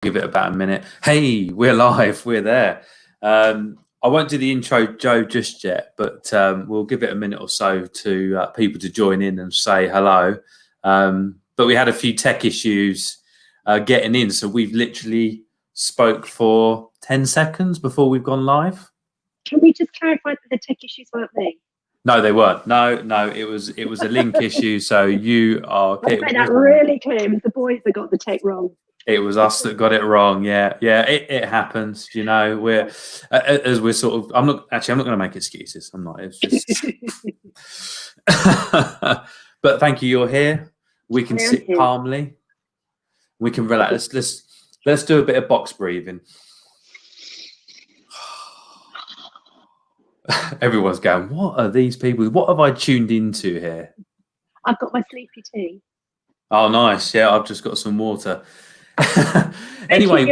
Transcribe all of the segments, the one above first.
Give it about a minute. Hey, we're live. We're there. I won't do the intro, Joe, just yet, but we'll give it a minute or so to people to join in and say hello. But we had a few tech issues getting in, so we've literally spoke for 10 seconds before we've gone live. Can we just clarify that the tech issues weren't me? No, they weren't. No, it was a link issue. So you are. I made that really clear. It was the boys that got the tech wrong. It was us that got it wrong. Yeah. It happens. You know, we're as we're sort of. I'm not going to make excuses. I'm not. It's just. But thank you. You're here. We can sit calmly. We can relax. Let's do a bit of box breathing. Everyone's going, what are these people? What have I tuned into here? I've got my sleepy tea. Oh, nice. Yeah, I've just got some water. Anyway,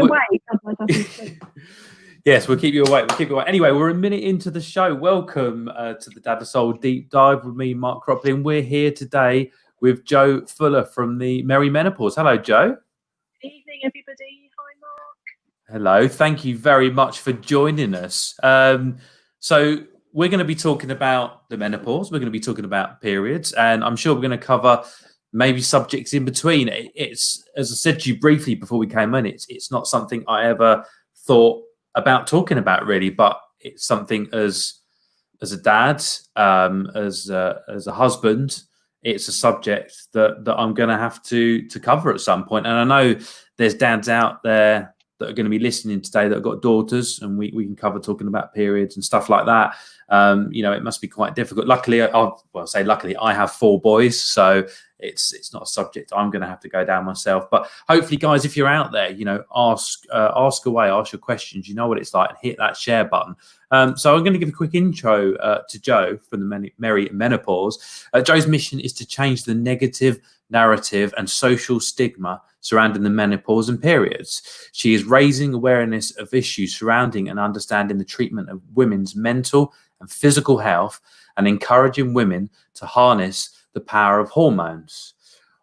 yes, we'll keep you awake. Anyway, we're a minute into the show. Welcome to the Dad of Soul Deep Dive with me, Mark Cropley, and we're here today with Joe Fuller from the Menopause. Hello, Joe. Good evening, everybody. Hi, Mark. Hello. Thank you very much for joining us. So we're going to be talking about the menopause. We're going to be talking about periods, and I'm sure we're going to cover maybe subjects in between. It's, as I said to you briefly before we came in, it's not something I ever thought about talking about really, but it's something as a dad, as a husband, it's a subject that I'm going to have to cover at some point. And I know there's dads out there that are going to be listening today that have got daughters, and we can cover talking about periods and stuff like that. You know, it must be quite difficult. Luckily, I have 4 boys, so it's not a subject I'm going to have to go down myself. But hopefully, guys, if you're out there, you know, ask away, ask your questions. You know what it's like, and hit that share button. So I'm going to give a quick intro to Joe from the Menopause. Joe's mission is to change the negative narrative and social stigma surrounding the menopause and periods. She is raising awareness of issues surrounding and understanding the treatment of women's mental and physical health, and encouraging women to harness the power of hormones.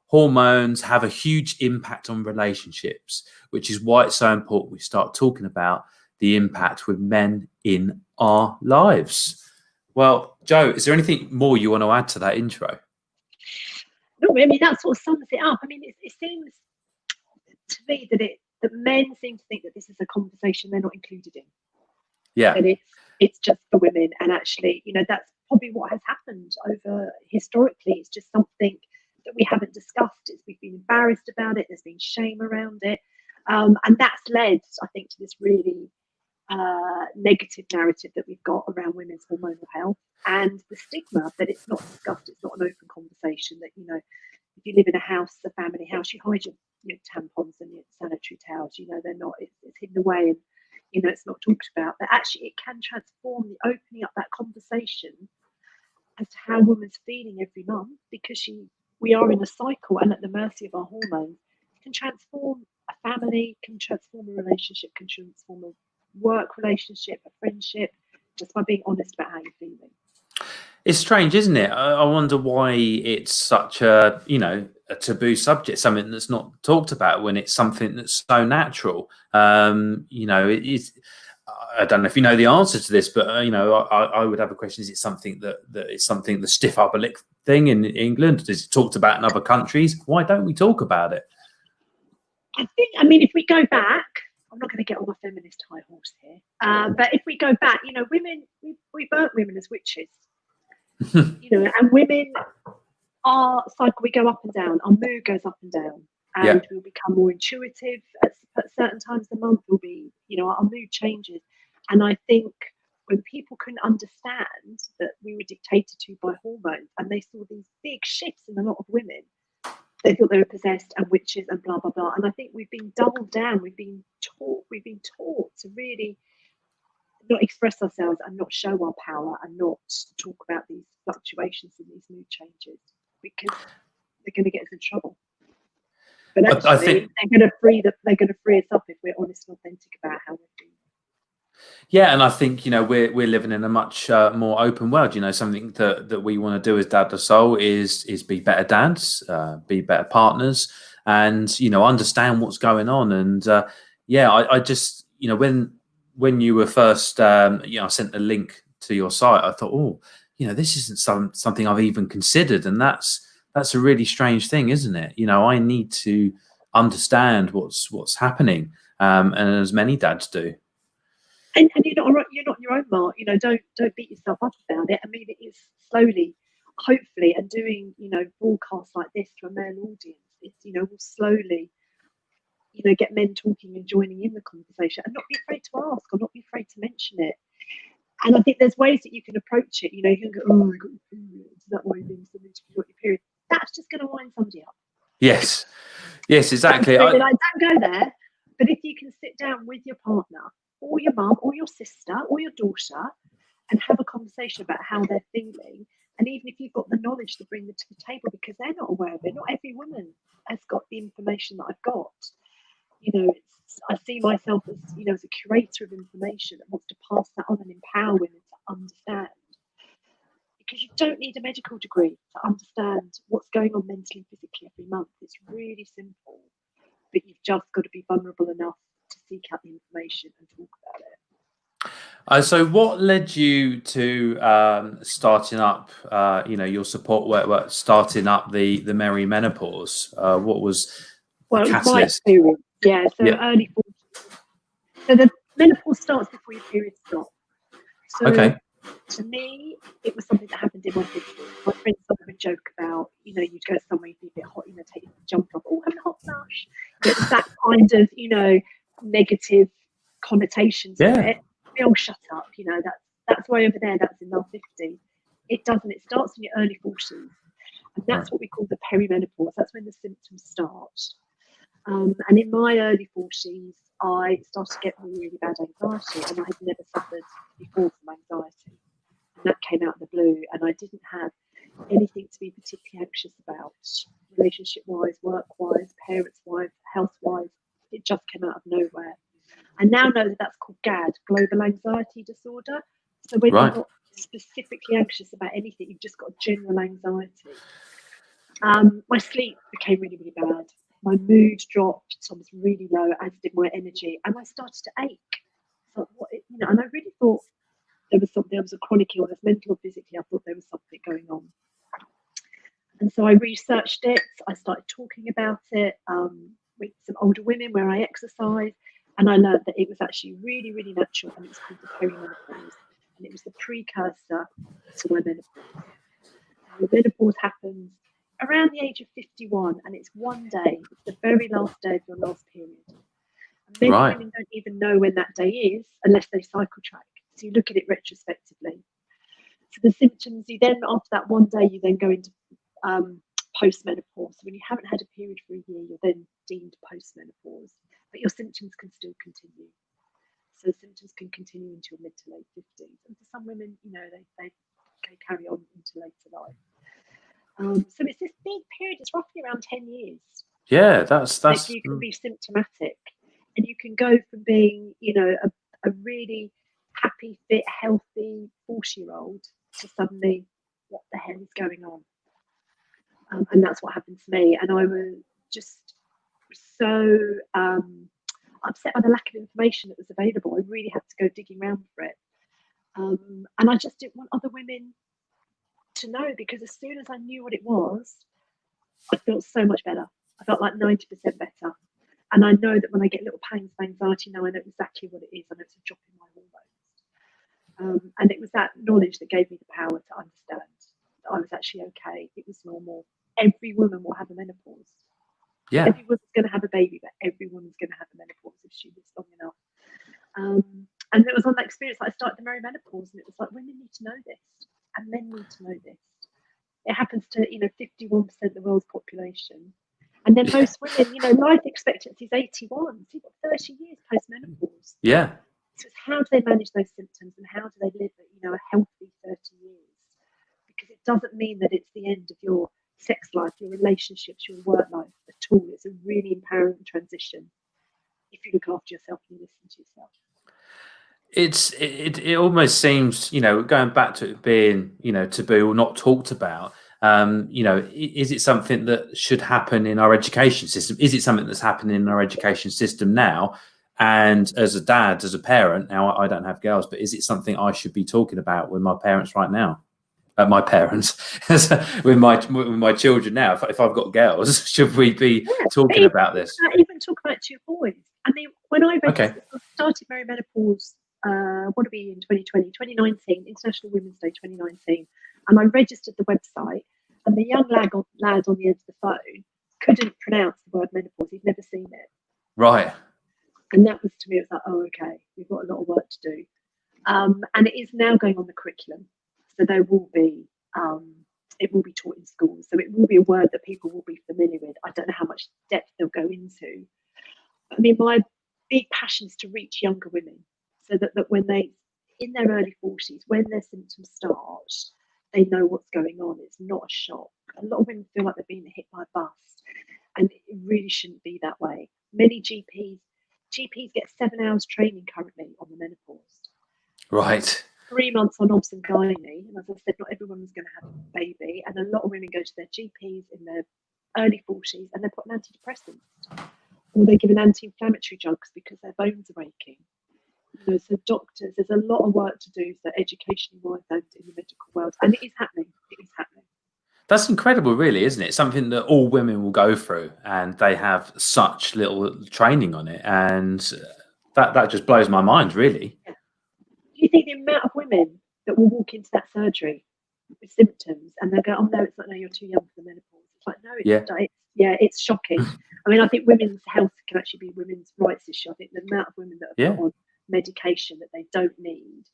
Hormones have a huge impact on relationships, which is why it's so important we start talking about the impact with men in our lives. Well, Joe, is there anything more you want to add to that intro? No, I mean, that sort of sums it up. I mean, it seems to me that men seem to think that this is a conversation they're not included in. Yeah. And it's just for women. And actually, you know, that's probably what has happened over historically. It's just something that we haven't discussed. We've been embarrassed about it. There's been shame around it. And that's led, I think, to this really negative narrative that we've got around women's hormonal health, and the stigma that it's not discussed. It's not an open conversation. That, you know, if you live in a house, a family house, you hide your tampons and your sanitary towels. You know, they're not. It's hidden away, and you know, it's not talked about. But actually, it can transform the opening up that conversation as to how women's feeling every month, because we are in a cycle and at the mercy of our hormones. It can transform a family, can transform a relationship, can transform a work relationship, a friendship, just by being honest about how you're feeling. It's strange, isn't it? I wonder why it's such a taboo subject, something that's not talked about when it's something that's so natural. You know, it is. I don't know if you know the answer to this, but you know, I would have a question: is it something that is something the stiff upper lip thing in England? Is it talked about in other countries? Why don't we talk about it? I mean, if we go back, I'm not going to get on my feminist high horse here, but if we go back, you know, women, we burnt women as witches. You know, and women, our cycle, we go up and down, our mood goes up and down, and we'll become more intuitive at certain times of the month. We'll be, you know, our mood changes. And I think when people couldn't understand that we were dictated to by hormones, and they saw these big shifts in a lot of women, they thought they were possessed and witches and blah blah blah. And I think we've been dulled down, we've been taught to really not express ourselves and not show our power and not talk about these fluctuations and these mood changes, because they're going to get us in trouble. But actually, I think they're going to free us up if we're honest and authentic about how we're feeling. Yeah, and I think, you know, we're living in a much more open world. You know, something that we want to do as Dad of Soul is be better dads, be better partners, and, you know, understand what's going on. And yeah, I just, when you were first, I sent a link to your site. I thought, oh, this isn't something I've even considered, and that's a really strange thing, isn't it? I need to understand what's happening, and as many dads do. And you're not your own, Mark. Don't beat yourself up about it. I mean, it is slowly, hopefully, and doing broadcasts like this to a male audience, it's will slowly get men talking and joining in the conversation, and not be afraid to ask or not be afraid to mention it. And I think there's ways that you can approach it. You can go, oh, I got your period. Is that why you're being something to you got your period? That's just going to wind somebody up. Yes, exactly. Don't go there. But if you can sit down with your partner or your mum or your sister or your daughter and have a conversation about how they're feeling, and even if you've got the knowledge to bring them to the table because they're not aware of it, not every woman has got the information that I've got. I see myself as as a curator of information that wants to pass that on and empower women to understand. Because you don't need a medical degree to understand what's going on mentally, physically every month. It's really simple, but you've just got to be vulnerable enough to seek out the information and talk about it. So what led you to starting up, your support work, starting up the Menopause? What was the catalyst? My experience, early 40s. So the menopause starts before your period stops. So okay. To me, it was something that happened in my 50s. My friends would joke about, you'd go somewhere, you'd be a bit hot, take your jump off, having a hot flush. It was that kind of, negative connotation to it. Oh, shut up, that's way over there, that's in our 50s. It doesn't, it starts in your early 40s. And that's what we call the perimenopause. That's when the symptoms start. And in my early 40s, I started to get really bad anxiety, and I had never suffered before from anxiety. And that came out of the blue, and I didn't have anything to be particularly anxious about, relationship-wise, work-wise, parents-wise, health-wise. It just came out of nowhere. I now know that that's called GAD, Global Anxiety Disorder. So when you're not specifically anxious about anything, you've just got general anxiety. My sleep became really, really bad. My mood dropped, so I was really low, as did my energy, and I started to ache. So and I really thought there was a chronic illness, mental or physically. I thought there was something going on, and so I researched it. I started talking about it with some older women where I exercise, and I learned that it was actually really, really natural, and it was called the perimenopause, and it was the precursor to my menopause. And the menopause happens around the age of 51, and it's one day. It's the very last day of your last period. And many women don't even know when that day is unless they cycle track. So you look at it retrospectively. So the symptoms, you then, after that one day, you then go into post-menopause. So when you haven't had a period for a year, you're then deemed post-menopause. But your symptoms can still continue. So symptoms can continue into your mid to late 50s. And for some women, they carry on into later life. So it's this big period. It's roughly around 10 years. Yeah, that's. You can be symptomatic, and you can go from being, a really happy, fit, healthy 40-year-old to suddenly, what the hell is going on? And that's what happened to me. And I was just so upset by the lack of information that was available. I really had to go digging around for it, and I just didn't want other women to know, because as soon as I knew what it was, I felt so much better. I felt like 90% better. And I know that when I get little pangs of anxiety now, I know exactly what it is. I know it's a drop in my hormones. And it was that knowledge that gave me the power to understand that I was actually okay. It was normal. Every woman will have a menopause. Yeah. Every woman's going to have a baby, but every woman's going to have a menopause if she lives long enough. And it was on that experience that I started the menopause, and it was like, women need to know this. And men need to know this. It happens to 51% of the world's population, and then most women, life expectancy is 81. So you've got 30 years post-menopause. Yeah. So it's how do they manage those symptoms, and how do they live a healthy 30 years? Because it doesn't mean that it's the end of your sex life, your relationships, your work life at all. It's a really empowering transition if you look after yourself and you listen to yourself. It almost seems, going back to it being, taboo or not talked about, is it something that should happen in our education system? Is it something that's happening in our education system now? And as a dad, as a parent, now I don't have girls, but is it something I should be talking about with my parents right now? My parents, with my children now. If I've got girls, should we be talking about this? Even talk about it to your boys. I mean, when I Okay. started Menopause, what are we in 2019, International Women's Day 2019, and I registered the website, and the young lad on the end of the phone couldn't pronounce the word menopause. He'd never seen it. Right. And that was, to me, it was like, oh, okay, we've got a lot of work to do. And it is now going on the curriculum. So there will be, it will be taught in schools. So it will be a word that people will be familiar with. I don't know how much depth they'll go into. I mean, my big passion is to reach younger women so that when they, in their early 40s, when their symptoms start, they know what's going on. It's not a shock. A lot of women feel like they're being hit by a bus, and it really shouldn't be that way. Many GPs get 7 hours training currently on the menopause. Right. 3 months on obs and gynae, and as I said, not everyone's going to have a baby, and a lot of women go to their GPs in their early 40s and they're put on antidepressants, or they're given anti-inflammatory drugs because their bones are aching. You know, so doctors, there's a lot of work to do, so education-wise and in the medical world, and it is happening. It is happening. That's incredible, really, isn't it? Something that all women will go through, and they have such little training on it, and that just blows my mind, really. Yeah. Do you think the amount of women that will walk into that surgery with symptoms and they'll go, "Oh no, it's not. No, you're too young for the menopause." It's like, no, it's shocking. I mean, I think women's health can actually be women's rights issue. I think the amount of women that are put on medication that they don't need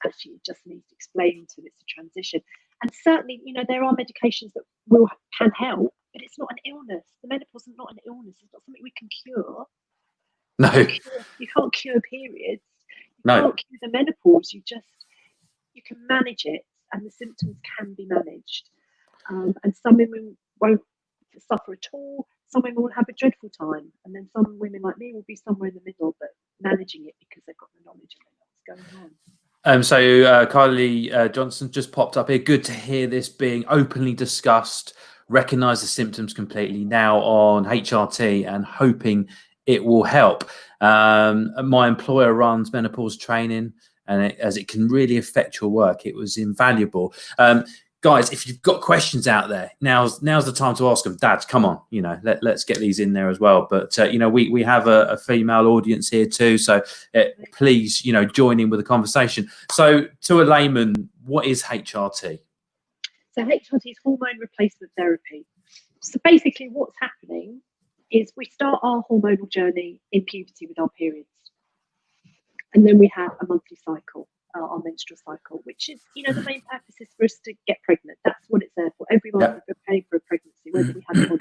actually just needs explaining to them. It's a transition. And certainly, you know, there are medications that can help, but it's not an illness. The menopause is not an illness. It's not something we can cure. No. You can't cure periods. You No. can't cure the menopause. You can manage it, and the symptoms can be managed. And some women won't suffer at all. Some women will have a dreadful time, and then some women like me will be somewhere in the middle, but managing it because they've got the knowledge of what's going on. So Kylie Johnson just popped up here. Good to hear this being openly discussed. Recognise the symptoms completely now on HRT and hoping it will help. My employer runs menopause training, and as it can really affect your work, it was invaluable. Guys, if you've got questions out there, now's the time to ask them. Dads, come on, you know, let's get these in there as well. But you know, we have a female audience here too, so please, you know, join in with the conversation. So, to a layman, what is HRT? So HRT is hormone replacement therapy. So basically, what's happening is we start our hormonal journey in puberty with our periods, and then we have a monthly cycle. Our menstrual cycle, which is, you know, the main purpose is for us to get pregnant. That's what it's there for. Every month we're preparing for a pregnancy, whether we have it or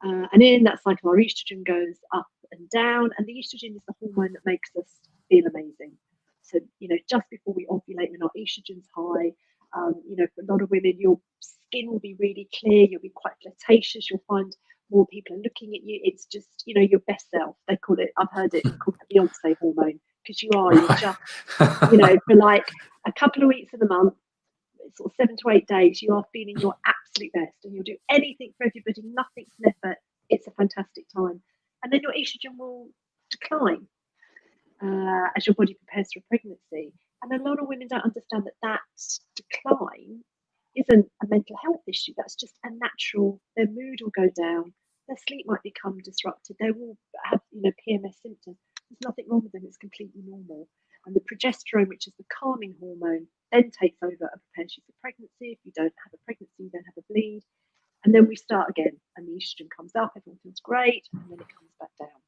not. And in that cycle, our estrogen goes up and down, and the estrogen is the hormone that makes us feel amazing. So, you know, just before we ovulate, when our estrogen's high, you know, for a lot of women, your skin will be really clear. You'll be quite flirtatious. You'll find more people are looking at you. It's just, you know, your best self. They call it. I've heard it called the Beyonce hormone. Because you're just, you know, for like a couple of weeks of the month, sort of 7 to 8 days, you are feeling your absolute best, and you'll do anything for everybody, nothing's an effort. It's a fantastic time. And then your estrogen will decline as your body prepares for pregnancy. And a lot of women don't understand that decline isn't a mental health issue. That's just a natural, their mood will go down, their sleep might become disrupted, they will have, you know, PMS symptoms. There's nothing wrong with them, it's completely normal. And the progesterone, which is the calming hormone, then takes over and prepares you for pregnancy. If you don't have a pregnancy, you don't have a bleed. And then we start again, and the estrogen comes up, everyone feels great, and then it comes back down.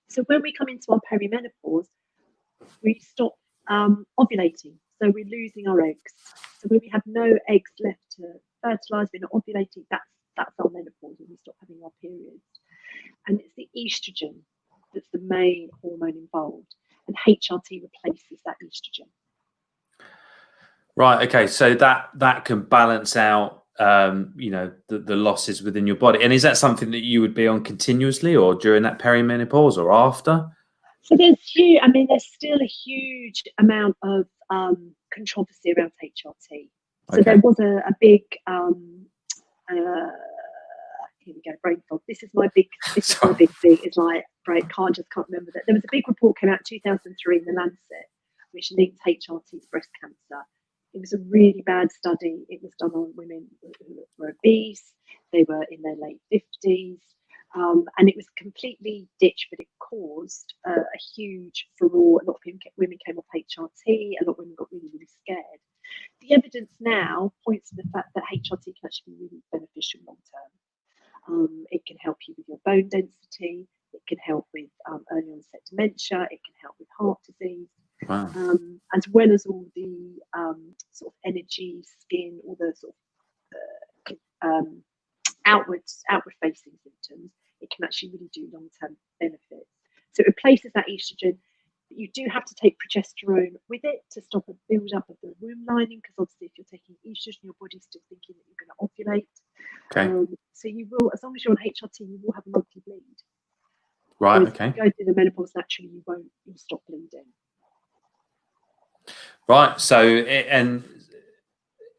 So when we come into our perimenopause, we stop ovulating. So we're losing our eggs. So when we have no eggs left to fertilise, we're not ovulating, that's our menopause, and we stop having our periods. And it's the estrogen that's the main hormone involved, and HRT replaces that estrogen. Right. Okay. So that can balance out, you know, the losses within your body. And is that something that you would be on continuously, or during that perimenopause, or after? So there's still a huge amount of controversy around HRT. So there was a big here we go, brain fog. This is my big thing. It's like right, can't remember that. There was a big report came out in 2003 in the Lancet, which linked HRT to breast cancer. It was a really bad study. It was done on women who were obese. They were in their late 50s. And it was completely ditched, but it caused a huge furore. A lot of women came off HRT. A lot of women got really, really scared. The evidence now points to the fact that HRT can actually be really beneficial long term. It can help you with your bone density. It can help with early onset dementia. It can help with heart disease. Wow. As well as all the sort of energy, skin, all the sort of outward facing symptoms. It can actually really do long-term benefits. So it replaces that estrogen. But you do have to take progesterone with it to stop a build-up of the womb lining, because obviously if you're taking estrogen, your body's still thinking that you're going to ovulate. Okay. So you will, as long as you're on HRT, you will have a monthly bleed. Right. Whereas Okay. if you go through the menopause naturally, you'll stop bleeding. Right. So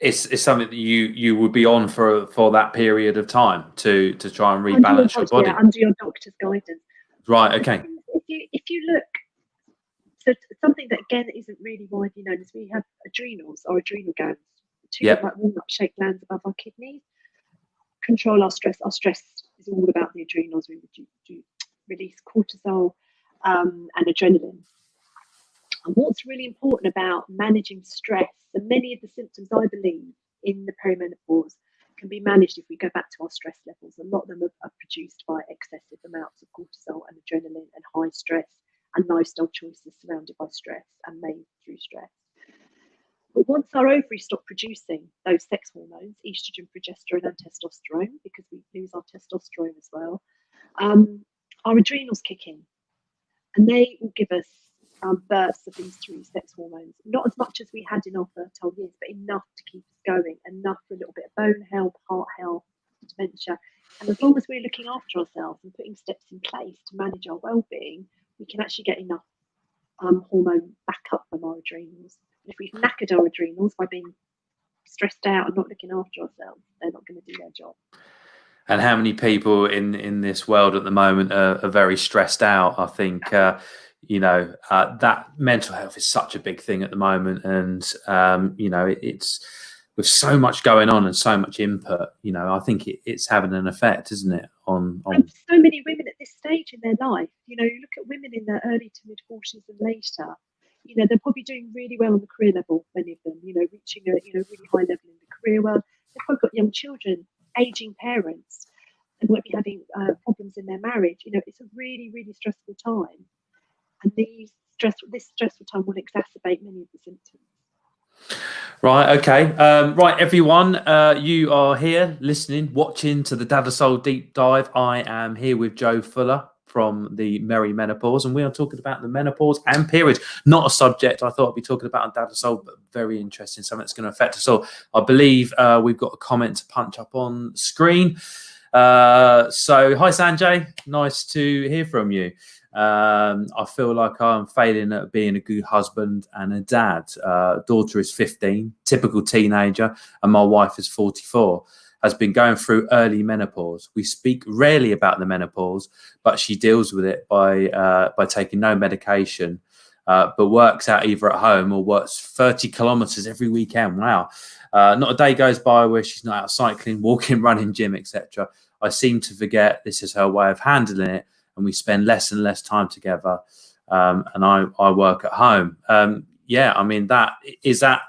it's something that you would be on for that period of time to try and rebalance your body. Yeah, under your doctor's guidance. Right. Okay. If you look, so something that again isn't really widely known is we have adrenals or adrenal glands, two like walnut-shaped glands above our kidneys. Control our stress. Our stress is all about the adrenals. We release cortisol and adrenaline. And what's really important about managing stress, and many of the symptoms I believe in the perimenopause can be managed if we go back to our stress levels. A lot of them are produced by excessive amounts of cortisol and adrenaline and high stress and lifestyle choices surrounded by stress and made through stress. But once our ovaries stop producing those sex hormones, estrogen, progesterone and testosterone, because we lose our testosterone as well, our adrenals kick in and they will give us bursts of these three sex hormones. Not as much as we had in our fertile years, but enough to keep us going, enough for a little bit of bone health, heart health, dementia. And as long as we're looking after ourselves and putting steps in place to manage our well-being, we can actually get enough hormone back up from our adrenals. If we've knackered our adrenals by being stressed out and not looking after ourselves, they're not going to do their job. And how many people in this world at the moment are very stressed out? I think that mental health is such a big thing at the moment, and it's with so much going on and so much input. I think it's having an effect, isn't it? On so many women at this stage in their life. You look at women in their early to mid 40s and later. They're probably doing really well on the career level. Many of them, reaching a really high level in the career world. They've probably got young children, aging parents, and might be having problems in their marriage. It's a really, really stressful time, and this stressful time will exacerbate many of the symptoms. Right, okay. Right, everyone, you are here listening, watching to the Dad of Soul Deep Dive. I am here with Jo Fuller from the Merry Menopause, and we are talking about the menopause and periods. Not a subject I thought I'd be talking about on Dad of Soul, but very interesting, something that's going to affect us all. I believe we've got a comment to punch up on screen. So, hi Sanjay, nice to hear from you. I feel like I'm failing at being a good husband and a dad. Daughter is 15, typical teenager, and my wife is 44, has been going through early menopause. We speak rarely about the menopause, but she deals with it by taking no medication, but works out either at home or works 30 kilometers every weekend. Wow. Not a day goes by where she's not out cycling, walking, running, gym, etc. I seem to forget this is her way of handling it, and we spend less and less time together. And I work at home. I mean, is that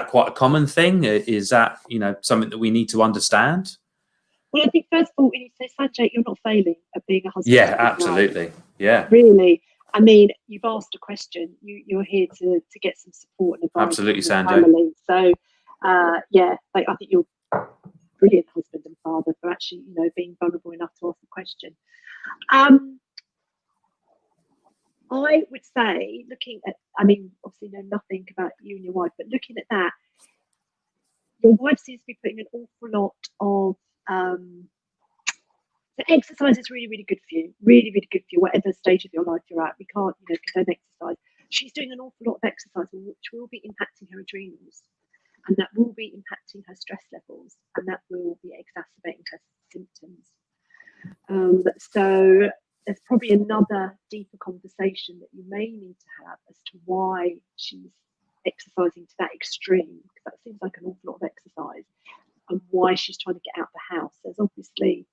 quite a common thing? Is that something that we need to understand? Well, I think first of all, when you say Sanjay, you're not failing at being a husband. Yeah, absolutely. Yeah, really. I mean, you've asked a question. You're here to get some support and advice. Absolutely, from Sanjay. Family. So, I think you're a brilliant husband and father for actually, being vulnerable enough to ask the question. I would say, looking at, obviously know nothing about you and your wife, but looking at that, your wife seems to be putting an awful lot of the exercise is really, really good for you. Really, really good for you, whatever stage of your life you're at. We can't, condone exercise. She's doing an awful lot of exercise, which will be impacting her adrenals, and that will be impacting her stress levels, and that will be exacerbating her symptoms. So there's probably another deeper conversation that you may need to have as to why she's exercising to that extreme, because that seems like an awful lot of exercise, and why she's trying to get out the house. There's obviously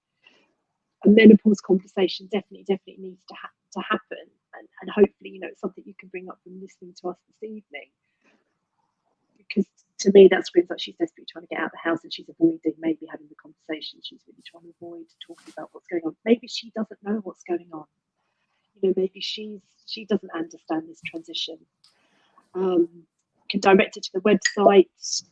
a menopause conversation definitely needs to happen, and hopefully, you know, it's something you can bring up from listening to us this evening, because to me that screams like she's desperately trying to get out of the house, and she's avoiding maybe having the conversation. She's really trying to avoid talking about what's going on. Maybe she doesn't know what's going on. You know, maybe she doesn't understand this transition. You can direct it to the website.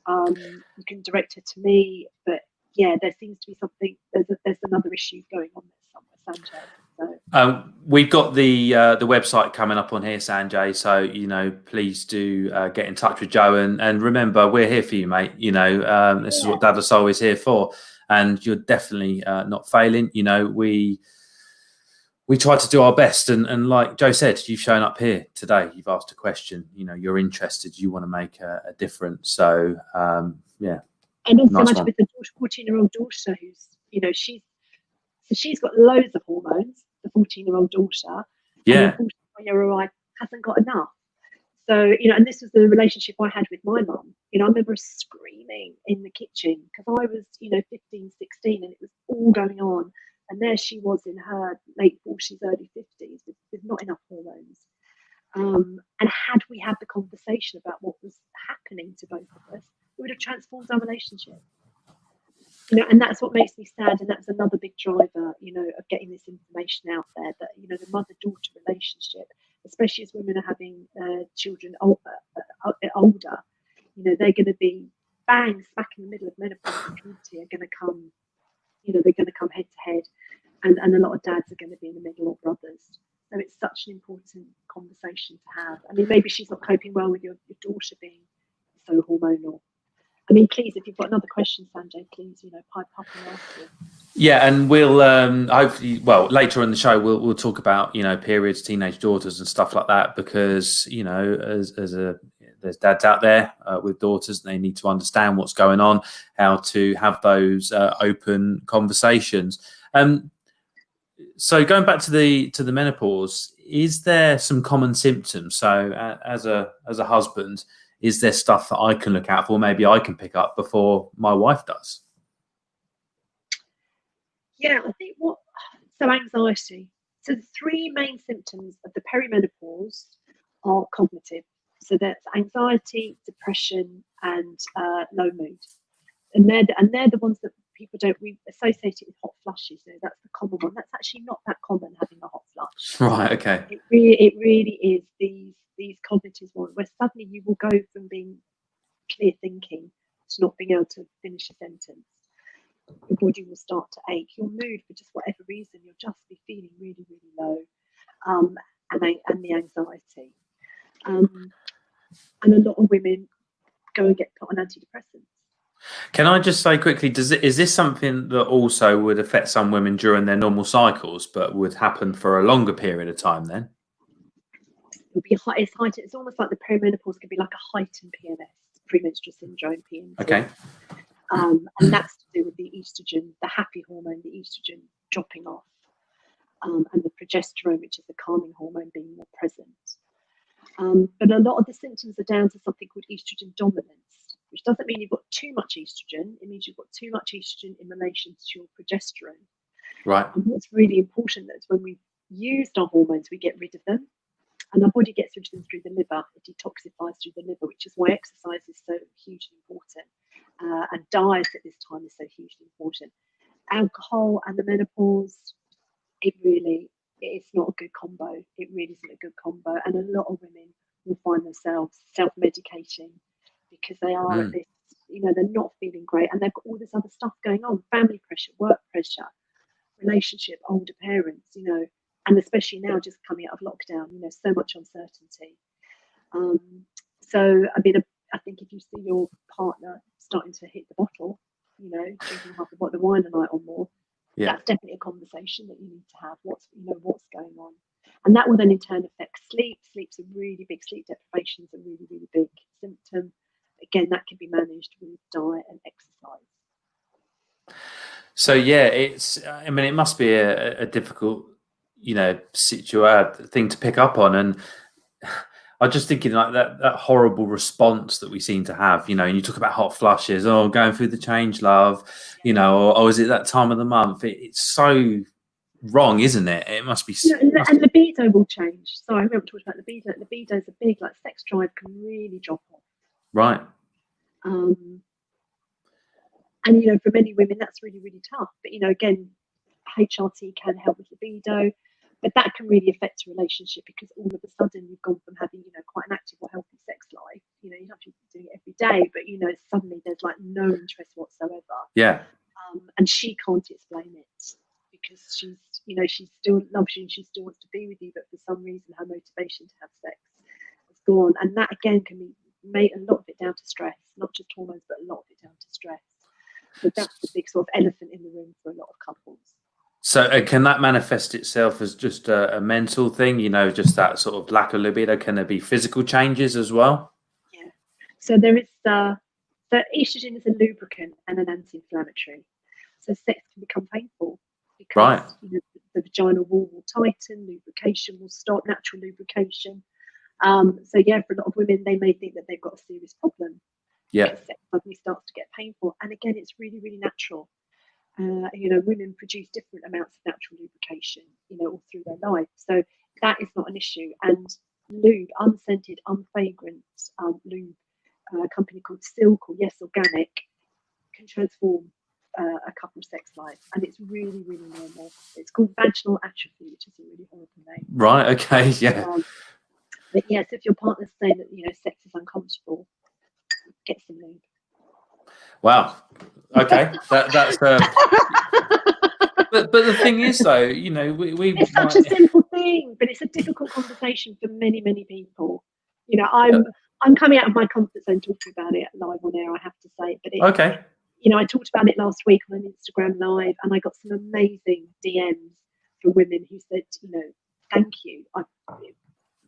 You can direct it to me. But yeah, there seems to be something. There's another issue going on there somewhere, Sanjay. So. We've got the website coming up on here, Sanjay. So, you know, please do get in touch with Joe, and remember, we're here for you, mate. You know, this is what Dad of Soul is here for, and you're definitely not failing. You know, we try to do our best, and like Joe said, you've shown up here today. You've asked a question. You know, you're interested. You want to make a difference. So, yeah. And also, imagine with the 14-year-old daughter, who's, you know, she's got loads of hormones. The 14-year-old daughter, yeah, and the 14-year-old hasn't got enough. So, you know, and this was the relationship I had with my mum. You know, I remember screaming in the kitchen because I was, you know, 15, 16, and it was all going on. And there she was in her late 40s, early 50s with not enough hormones. And had we had the conversation about what was happening to both of us, it would have transformed our relationship. You know, and that's what makes me sad, and that's another big driver, you know, of getting this information out there, that, you know, the mother-daughter relationship, especially as women are having children older, you know, they're going to be bang smack in the middle of menopause. The community are going to come, you know, they're going to come head to head, and a lot of dads are going to be in the middle, or brothers. So it's such an important conversation to have. I mean, maybe she's not coping well with your daughter being so hormonal. I mean, please, if you've got another question, Sanjay, please, you know, pipe up and ask it. Yeah, and we'll hopefully, well, later in the show, we'll talk about, you know, periods, teenage daughters, and stuff like that, because, you know, there's dads out there with daughters, and they need to understand what's going on, how to have those open conversations. So going back to the menopause, is there some common symptoms? So as a husband, is there stuff that I can look out for? Maybe I can pick up before my wife does. Yeah, I think so anxiety. So the three main symptoms of the perimenopause are cognitive. So that's anxiety, depression, and low mood. And they're the ones that people we associate it with hot flushes. So that's the common one. That's actually not that common, having a hot flush. Right. Okay. It really is these cognitive ones where suddenly you will go from being clear thinking to not being able to finish a sentence. Your body will start to ache. Your mood, for just whatever reason, you'll just be feeling really, really low, and the anxiety. And a lot of women go and get put on antidepressants. Can I just say quickly, is this something that also would affect some women during their normal cycles, but would happen for a longer period of time then? It'll be heightened. It's almost like the perimenopause could be like a heightened PMS, premenstrual syndrome, PMS. Okay. And that's to do with the estrogen, the happy hormone, the estrogen dropping off, and the progesterone, which is the calming hormone, being more present. But a lot of the symptoms are down to something called estrogen dominance, which doesn't mean you've got too much estrogen. It means you've got too much estrogen in relation to your progesterone. Right. And what's really important is when we've used our hormones, we get rid of them. And our body gets rid of them through the liver. It detoxifies through the liver, which is why exercise is so hugely important. And diet at this time is so hugely important. Alcohol and the menopause, it's not a good combo. It really isn't a good combo. And a lot of women will find themselves self-medicating because they are at this, you know, they're not feeling great, and they've got all this other stuff going on: family pressure, work pressure, relationship, older parents, you know, and especially now just coming out of lockdown, you know, so much uncertainty. So, I mean, I think if you see your partner starting to hit the bottle, you know, drinking half a bottle of wine a night or more, that's definitely a conversation that you need to have. What's going on? And that will then in turn affect sleep. Sleep's a really big, sleep deprivation is a really, really big symptom. Again, that can be managed with diet and exercise. So yeah, it must be a difficult, thing to pick up on. And I'm just thinking like that horrible response that we seem to have, and you talk about hot flushes, going through the change, love, or is it that time of the month? It's so wrong, isn't it? It must be. And libido will change. Sorry, we haven't talked about libido. Libido is a big, sex drive can really drop off. Right. And for many women that's really, really tough. But again, HRT can help with libido, but that can really affect a relationship because all of a sudden you've gone from having quite an active or healthy sex life. You don't have to be doing it every day, but suddenly there's no interest whatsoever. Yeah. And she can't explain it because she still loves you and she still wants to be with you, but for some reason her motivation to have sex has gone. And that again can be made a lot of it down to stress, not just hormones, but a lot of it down to stress. So that's the big sort of elephant in the room for a lot of couples. So can that manifest itself as just a mental thing, just that sort of lack of libido? Can there be physical changes as well? Yeah. So there is, so estrogen is a lubricant and an anti-inflammatory. So sex can become painful because the vaginal wall will tighten, lubrication will stop, natural lubrication. So for a lot of women, they may think that they've got a serious problem. Yeah. Sex suddenly starts to get painful. And again, it's really, really natural. Women produce different amounts of natural lubrication, all through their life. So that is not an issue. And lube, unscented, unfragrant lube, a company called Silk or Yes Organic, can transform a couple's sex life. And it's really, really normal. It's called vaginal atrophy, which is a really horrible name. Right, okay, yeah. But yes, if your partner's saying that, sex is uncomfortable, get some lube. Wow. Okay, that's. But the thing is, though, it's such a simple thing, but it's a difficult conversation for many, many people. I'm coming out of my comfort zone talking about it live on air, I have to say. But okay. I talked about it last week on an Instagram live, and I got some amazing DMs from women who said, thank you. It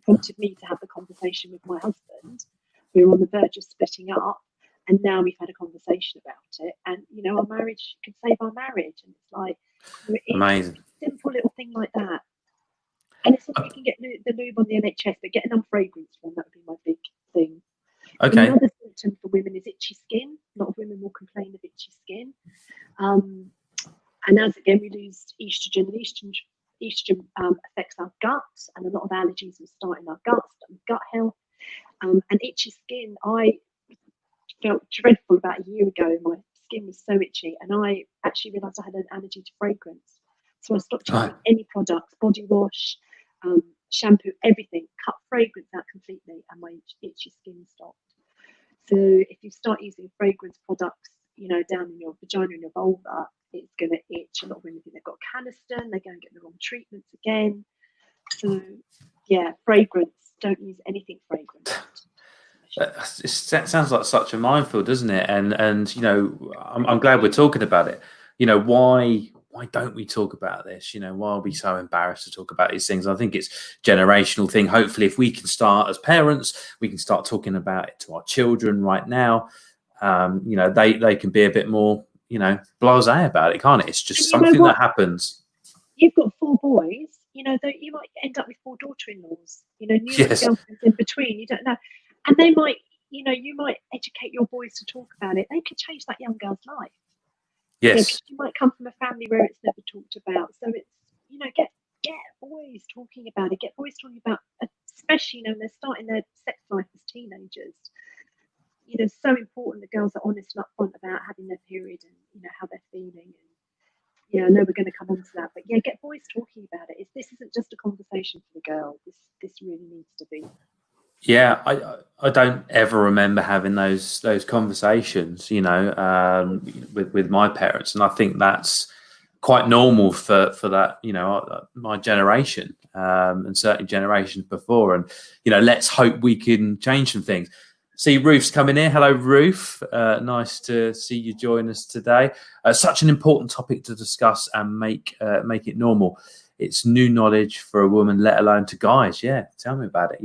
prompted me to have the conversation with my husband. We were on the verge of splitting up. And now we've had a conversation about it, and our marriage could save our marriage. And it's like amazing, a simple little thing like that. And it's like you can get the lube on the NHS, but get an unfragranced one. That would be my big thing. Okay. Another symptom for women is itchy skin. A lot of women will complain of itchy skin. And as again we lose estrogen, and estrogen affects our guts, and a lot of allergies will start in our guts, gut health, and itchy skin. I felt dreadful about a year ago. My skin was so itchy, and I actually realised I had an allergy to fragrance. So I stopped using any products, body wash, shampoo, everything, cut fragrance out completely, and my itchy skin stopped. So if you start using fragrance products, down in your vagina and your vulva, it's going to itch. A lot of women think they've got Caniston, they go and get the wrong treatments again. So fragrance, don't use anything fragrant. It sounds like such a minefield, doesn't it? And I'm glad we're talking about it. Why don't we talk about this? Why are we so embarrassed to talk about these things? I think it's a generational thing. Hopefully, if we can start as parents, we can start talking about it to our children right now. They can be a bit more, blasé about it, can't it? It's just something that happens. You've got 4 boys. You might end up with 4 daughter-in-laws. Numerous girlfriends in between. You don't know. And they might, you might educate your boys to talk about it. They could change that young girl's life. Yes. You might come from a family where it's never talked about. So it's, get boys talking about it. Get boys talking about, especially, when they're starting their sex life as teenagers. It's so important that girls are honest and upfront about having their period and, how they're feeling. And, I know we're going to come on to that. But, get boys talking about it. This isn't just a conversation for the girl. This really needs to be. Yeah, I don't ever remember having those conversations, with my parents, and I think that's quite normal for that, my generation, and certainly generations before. And let's hope we can change some things. See, Ruth's coming in. Hello, Ruth. Nice to see you join us today. Such an important topic to discuss and make it normal. It's new knowledge for a woman, let alone to guys. Yeah, tell me about it.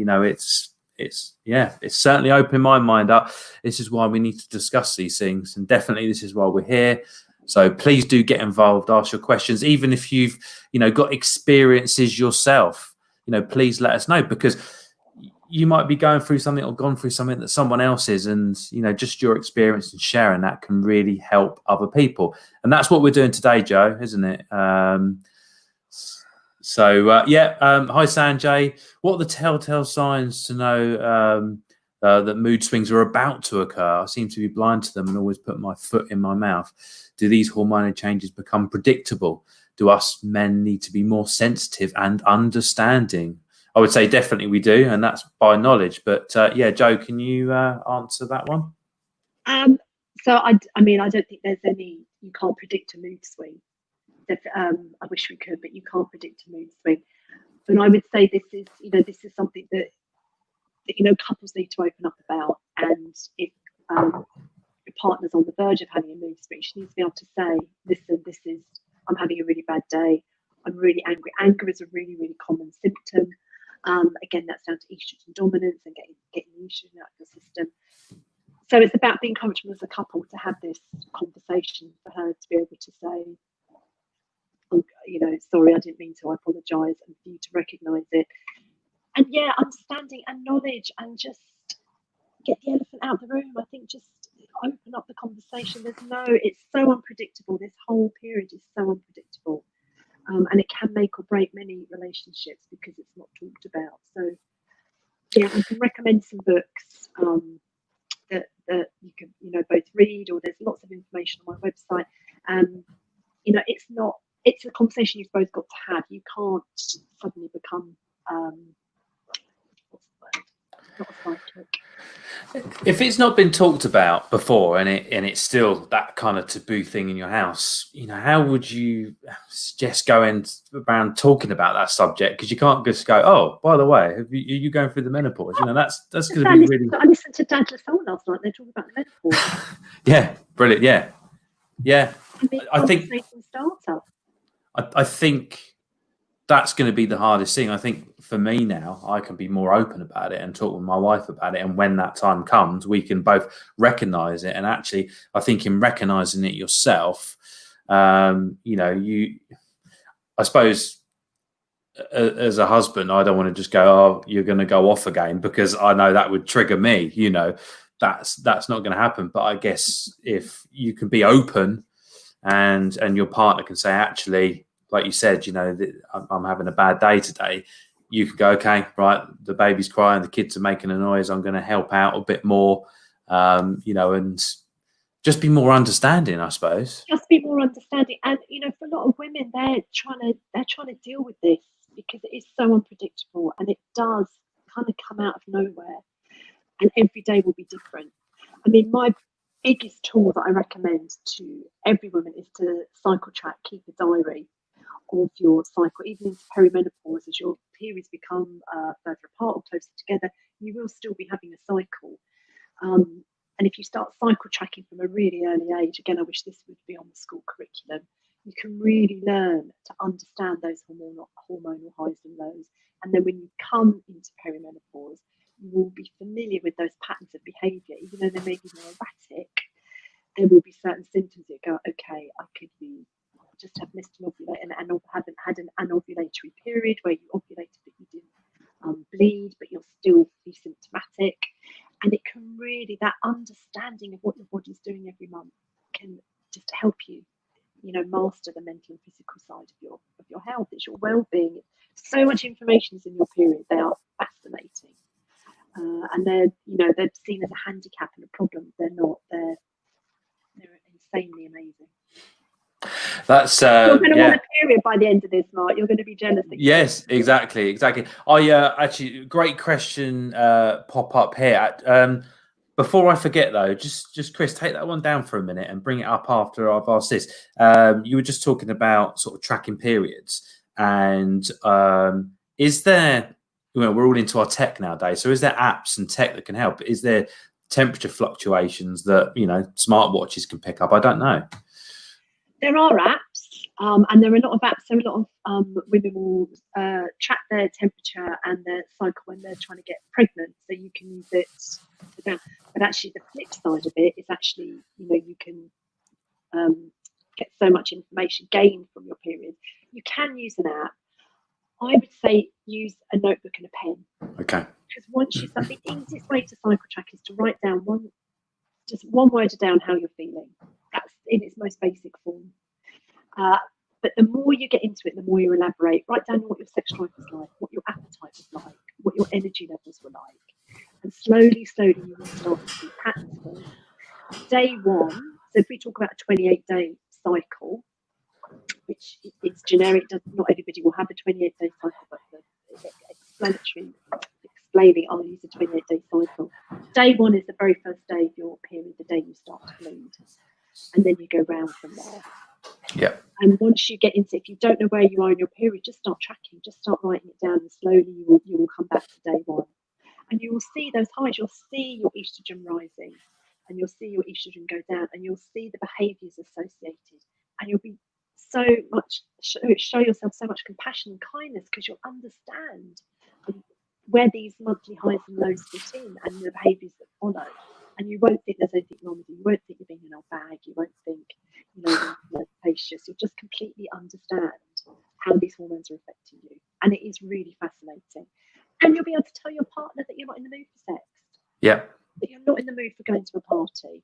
It's certainly opened my mind up. This is why we need to discuss these things, and definitely this is why we're here. So please do get involved, ask your questions, even if you've, got experiences yourself, please let us know, because you might be going through something or gone through something that someone else is, and just your experience and sharing that can really help other people. And that's what we're doing today, Joe, isn't it? Hi Sanjay. What are the telltale signs to know that mood swings are about to occur? I seem to be blind to them and always put my foot in my mouth. Do these hormonal changes become predictable? Do us men need to be more sensitive and understanding? I would say definitely we do, and that's by knowledge. But Joe, can you answer that one? So I don't think there's any. You can't predict a mood swing. I wish we could, but you can't predict a mood swing. And I would say this is something that couples need to open up about. And if your partner's on the verge of having a mood swing, she needs to be able to say, "Listen, I'm having a really bad day. I'm really angry." Anger is a really, really common symptom. Again, that's down to estrogen dominance and getting the estrogen out of the system. So it's about being comfortable as a couple to have this conversation, for her to be able to say, "Oh, sorry, I didn't mean to. I apologise," and for you to recognise it. And understanding and knowledge, and just get the elephant out of the room. I think just open up the conversation. It's so unpredictable. This whole period is so unpredictable. And it can make or break many relationships because it's not talked about. So, I can recommend some books that you can, both read, or there's lots of information on my website. It's a conversation you've both got to have. You can't suddenly become, what's the word? Not a psychic. If it's not been talked about before, and it's still that kind of taboo thing in your house, how would you suggest going around talking about that subject? Because you can't just go, "Oh, by the way, are you going through the menopause?" That's going to be really. I listened to Dad Soul last night. They're talking about the menopause. Yeah, brilliant. Yeah. I think starter. I think that's going to be the hardest thing. I think for me now, I can be more open about it and talk with my wife about it. And when that time comes, we can both recognize it. And actually, I think in recognizing it yourself, I suppose as a husband, I don't want to just go, "Oh, you're going to go off again," because I know that would trigger me. That's not going to happen. But I guess if you can be open, and your partner can say, "Actually, like you said, I'm having a bad day today," you can go, "Okay, right, the baby's crying, the kids are making a noise. I'm going to help out a bit more," and just be more understanding, I suppose. Just be more understanding. And, for a lot of women, they're trying to deal with this because it is so unpredictable, and it does kind of come out of nowhere. And every day will be different. I mean, my biggest tool that I recommend to every woman is to cycle track, keep a diary of your cycle, even into perimenopause. As your periods become further apart or closer together, you will still be having a cycle. And if you start cycle tracking from a really early age, again, I wish this would be on the school curriculum, you can really learn to understand those hormonal highs and lows. And then when you come into perimenopause, you will be familiar with those patterns of behaviour. Even though they may be more erratic, there will be certain symptoms that go, "Okay, I could be just have missed an ovulation and haven't had an anovulatory period where you ovulated but you didn't bleed, but you'll still be symptomatic." And it can really, that understanding of what your body's doing every month can just help you, master the mental and physical side of your health. It's your well-being. So much information is in your period. They are fascinating, and they're seen as a handicap and a problem. They're not. They're insanely amazing. That's you're going to want a period by the end of this, Mark. You're going to be jealous. Yes, exactly. I actually, great question pop up here. Before I forget though, just Chris, take that one down for a minute and bring it up after I've asked this. You were just talking about sort of tracking periods, and is there? We're all into our tech nowadays, so is there apps and tech that can help? Is there temperature fluctuations that smartwatches can pick up? I don't know. There are apps, and there are a lot of apps. So a lot of women will track their temperature and their cycle when they're trying to get pregnant. So you can use it for that. But actually, the flip side of it is actually, you can get so much information gained from your period. You can use an app. I would say use a notebook and a pen. Okay. Because once you start, the easiest way to cycle track is to write down just one word down how you're feeling. That's in its most basic form. But the more you get into it, the more you elaborate. Write down what your sex drive was like, what your appetite was like, what your energy levels were like. And slowly you will start to see patterns form. Day one, so if we talk about a 28-day cycle, which it's generic, not everybody will have a 28-day cycle, but explaining, I'll use a 28-day cycle. Day one is the very first day of your period, the day you start to bleed. And then you go round from there. Yeah. And once you get into, if you don't know where you are in your period, just start tracking, just start writing it down, and slowly you will come back to day one. And you will see those highs, you'll see your estrogen rising, and you'll see your estrogen go down, and you'll see the behaviours associated, and you'll be show yourself so much compassion and kindness, because you'll understand where these monthly highs and lows fit in and the behaviours that follow. And you won't think there's anything wrong with you. You won't think you're being an old bag. You won't think, you're flirtatious. You'll just completely understand how these hormones are affecting you. And it is really fascinating. And you'll be able to tell your partner that you're not in the mood for sex. Yeah. That you're not in the mood for going to a party.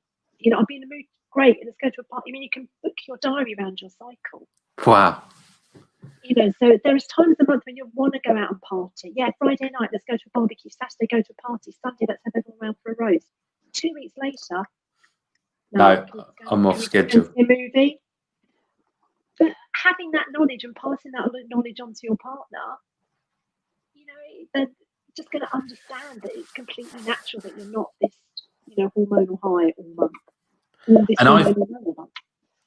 I'll be in the mood, great, let's go to a party. You can book your diary around your cycle. Wow. So there's times a month when you want to go out and party. Yeah, Friday night, let's go to a barbecue. Saturday, go to a party. Sunday, let's have everyone around for a roast. 2 weeks later, no, I'm off schedule. A movie. But having that knowledge and passing that knowledge on to your partner, they're just going to understand that it's completely natural that you're not this, hormonal high all month.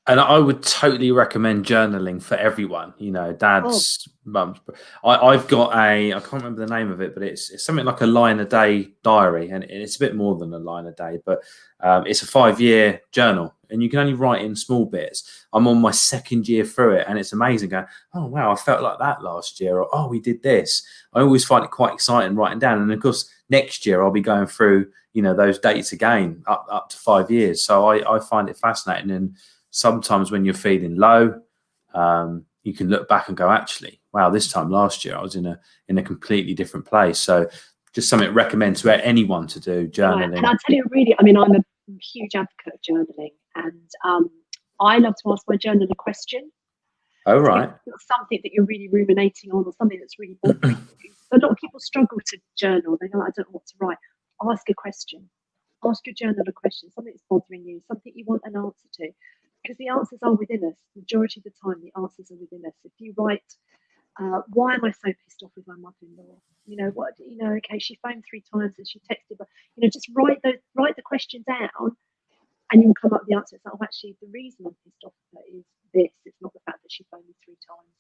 And I would totally recommend journaling for everyone, dads, mums. I've got I can't remember the name of it, but it's something like a line a day diary. And it's a bit more than a line a day, but it's a 5-year journal, and you can only write in small bits. I'm on my 2nd year through it, and it's amazing going, oh, wow, I felt like that last year. Or, oh, we did this. I always find it quite exciting writing down. And of course, next year I'll be going through, those dates again, up to 5 years. So I find it fascinating. And sometimes when you're feeling low, you can look back and go, actually, wow, this time last year I was in a completely different place. So just something to recommend to anyone to do, journaling. And I'll tell you really, I'm a huge advocate of journaling, and I love to ask my journal a question. Oh, right. So something that you're really ruminating on, or something that's really bothering you. A lot of people struggle to journal. They go, I don't know what to write. Ask a question. Ask your journal a question, something that's bothering you, something you want an answer to. Because the answers are within us. Majority of the time, the answers are within us. If you write, why am I so pissed off with my mother-in-law? Okay, she phoned 3 times and she texted, but just write the question down, and you'll come up with the answer. It's like, oh, actually, the reason I'm pissed off with her is this. It's not the fact that she phoned me 3 times.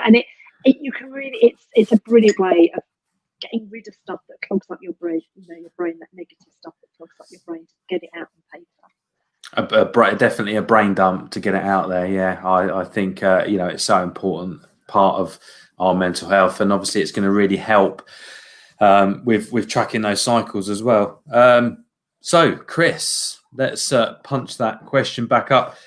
And you can really, it's a brilliant way of getting rid of stuff that clogs up your brain. Your brain, that negative stuff that clogs up your brain, to get it out on paper. Definitely a brain dump to get it out there. Yeah, I think it's so important part of our mental health, and obviously it's going to really help with tracking those cycles as well. So Chris, let's punch that question back up.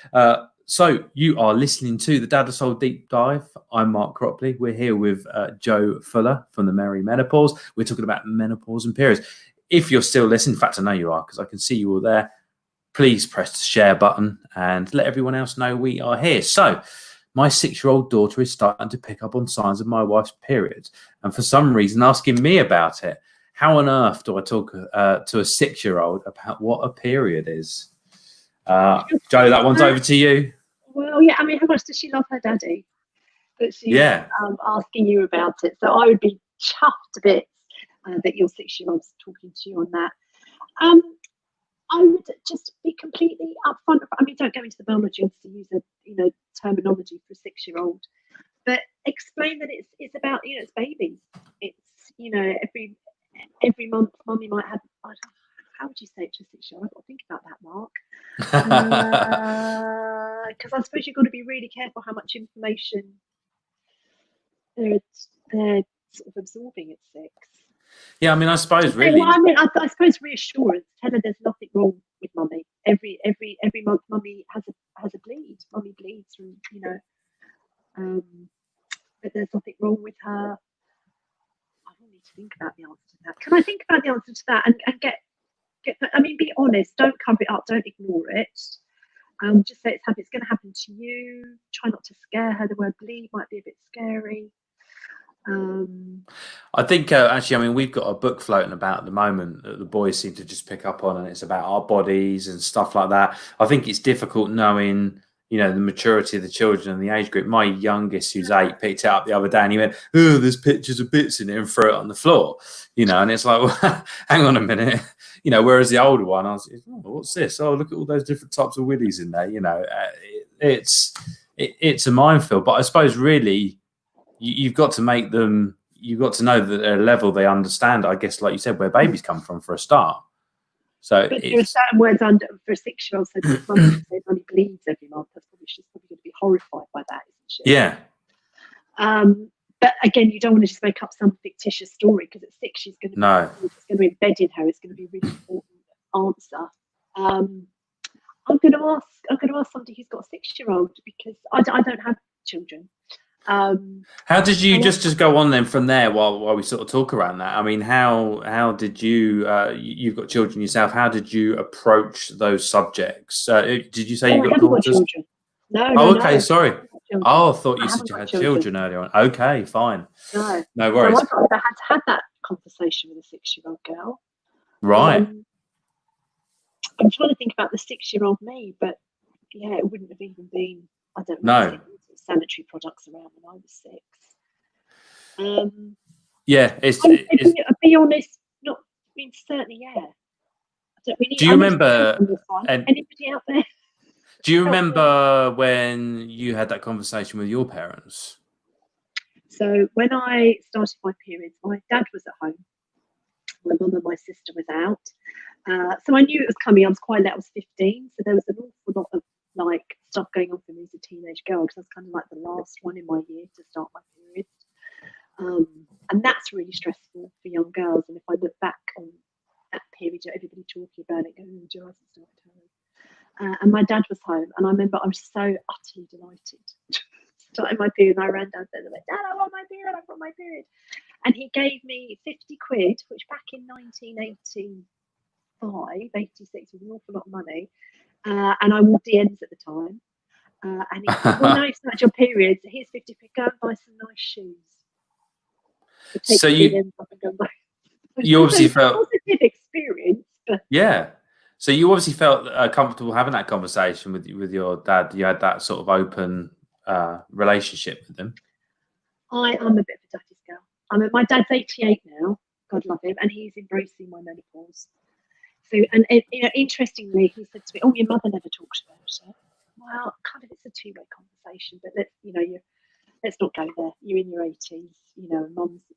So you are listening to the Dad of Soul Deep Dive. I'm Mark Cropley. We're here with Jo Fuller from the Merry Menopause. We're talking about menopause and periods. If you're still listening, in fact I know you are, because I can see you all there, please press the share button and let everyone else know we are here. So my 6-year-old daughter is starting to pick up on signs of my wife's periods, and for some reason asking me about it. How on earth do I talk to a 6-year-old about what a period is? Jo, that one's over to you. Well, yeah, how much does she love her daddy? But she's asking you about it. So I would be chuffed to bits that your 6-year-old's talking to you on that. I would just be completely upfront. Don't go into the biology, obviously use a terminology for a 6-year-old, but explain that it's about it's babies. It's every month, mummy might have. How would you say it to a 6-year-old? I've got to think about that, Mark. Because I suppose you've got to be really careful how much information they're sort of absorbing at 6. Yeah, I suppose really. I suppose reassurance. Tell her there's nothing wrong with mummy. every month, mummy has a bleed. Mummy bleeds from, you know, but there's nothing wrong with her. I will need to think about the answer to that. Can I think about the answer to that and get? I mean, be honest. Don't cover it up. Don't ignore it. Just say it's going to happen to you. Try not to scare her. The word bleed might be a bit scary. I think actually, I mean, we've got a book floating about at the moment that the boys seem to just pick up on, and it's about our bodies and stuff like that. I think it's difficult knowing, you know, the maturity of the children and the age group. My youngest, who's 8, picked it up the other day and he went, "Oh, there's pictures of bits in it," and threw it on the floor, you know, and it's like, well, hang on a minute, you know, whereas the older one, I was, "Oh, what's this? Oh, look at all those different types of willies in there," you know. It's a minefield, but I suppose really you've got to make them, you've got to know that at a level they understand, I guess, like you said, where babies come from for a start. So but there are certain words under for a 6-year-old. So if mummy says only bleeds every month, she's probably going to be horrified by that, isn't she? Yeah. But again, you don't want to just make up some fictitious story, because at 6 she's going to it's going to be embedded in her. It's going to be a really important answer. I'm going to ask somebody who's got a 6-year-old, because I don't have children. How did you just go on then from there while we sort of talk around that? I mean, how did you you've got children yourself? How did you approach those subjects? Did you say you got daughters? No. Oh, okay, sorry. Oh, I thought you I said haven't you got had children. children earlier on. Okay, fine. No So I worries. had to have that conversation with a 6-year-old girl. Right. I'm trying to think about the 6-year-old me, but yeah, it wouldn't have even been. I don't know. No. Sanitary products around when I was 6. Yeah, be honest. Not. I mean, certainly, yeah. Do you remember? Anybody out there? Do you remember when you had that conversation with your parents? So when I started my periods, my dad was at home. My mum and my sister was out. So I knew it was coming. I was quite late. I was 15, so there was an awful lot of like stuff going on for me as a teenage girl, because I was kind of like the last one in my year to start my periods, and that's really stressful for young girls. And if I look back on that period, everybody talking about it, going, "Oh, Joe hasn't started her." And my dad was home, and I remember I was so utterly delighted starting my period. And I ran downstairs and went, "Dad, I want my period! I've got my period!" And he gave me 50 quid, which back in 1985, 86 was an awful lot of money. And I wore DNs at the time. And he said, "Well, now you've started your periods, here's 50 quid, go and buy some nice shoes." So you obviously felt a positive experience, but yeah. So you obviously felt comfortable having that conversation with your dad. You had that sort of open relationship with him. I am a bit of a daddy's girl. My dad's 88 now, God love him, and he's embracing my menopause. So, and you know, interestingly, he said to me, "Oh, your mother never talks about it." Well, kind of, it's a two-way conversation, but let's not go there. You're in your 80s, you know,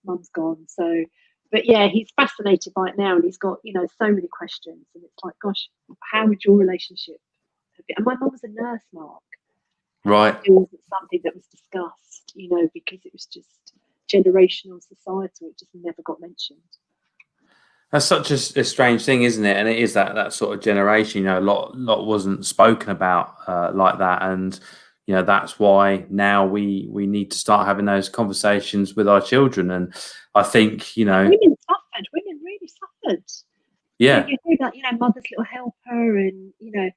mum's gone. So, but yeah, he's fascinated by it now, and he's got, you know, so many questions, and it's like, gosh, how would your relationship have been? And my mum was a nurse, Mark. Right. It wasn't something that was discussed, you know, because it was just generational societal. It just never got mentioned. That's such a strange thing, isn't it? And it is that sort of generation, you know, a lot wasn't spoken about like that. And, you know, that's why now we need to start having those conversations with our children. And I think, you know, women suffered. Women really suffered. Yeah. You hear that, you know, mother's little helper, and, you know,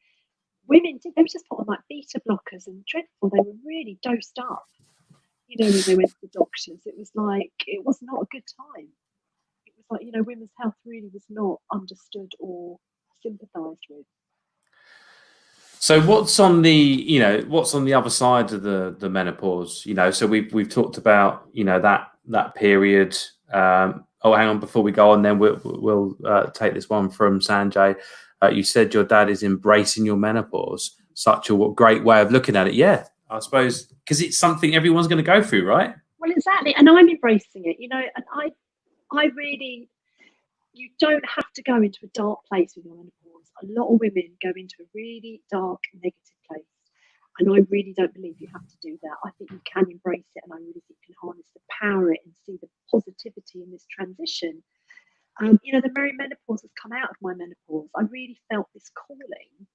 women did. They were just put on like beta blockers and dreadful. They were really dosed up. You know, when they went to the doctors, it was like, it was not a good time. It was like, you know, women's health really was not understood or sympathised with. So what's on the other side of the menopause? You know, so we've talked about, you know, that period. Oh, hang on, before we go on, then we'll take this one from Sanjay. You said your dad is embracing your menopause. Such a great way of looking at it. Yeah, I suppose, because it's something everyone's going to go through, right? Well, exactly, and I'm embracing it. You know, and I really, you don't have to go into a dark place with your menopause. A lot of women go into a really dark, negative place, and I really don't believe you have to do that. I think you can embrace it, and I really think you can harness the power of it and see the positivity in this transition. You know, the menopause has come out of my menopause. I really felt this calling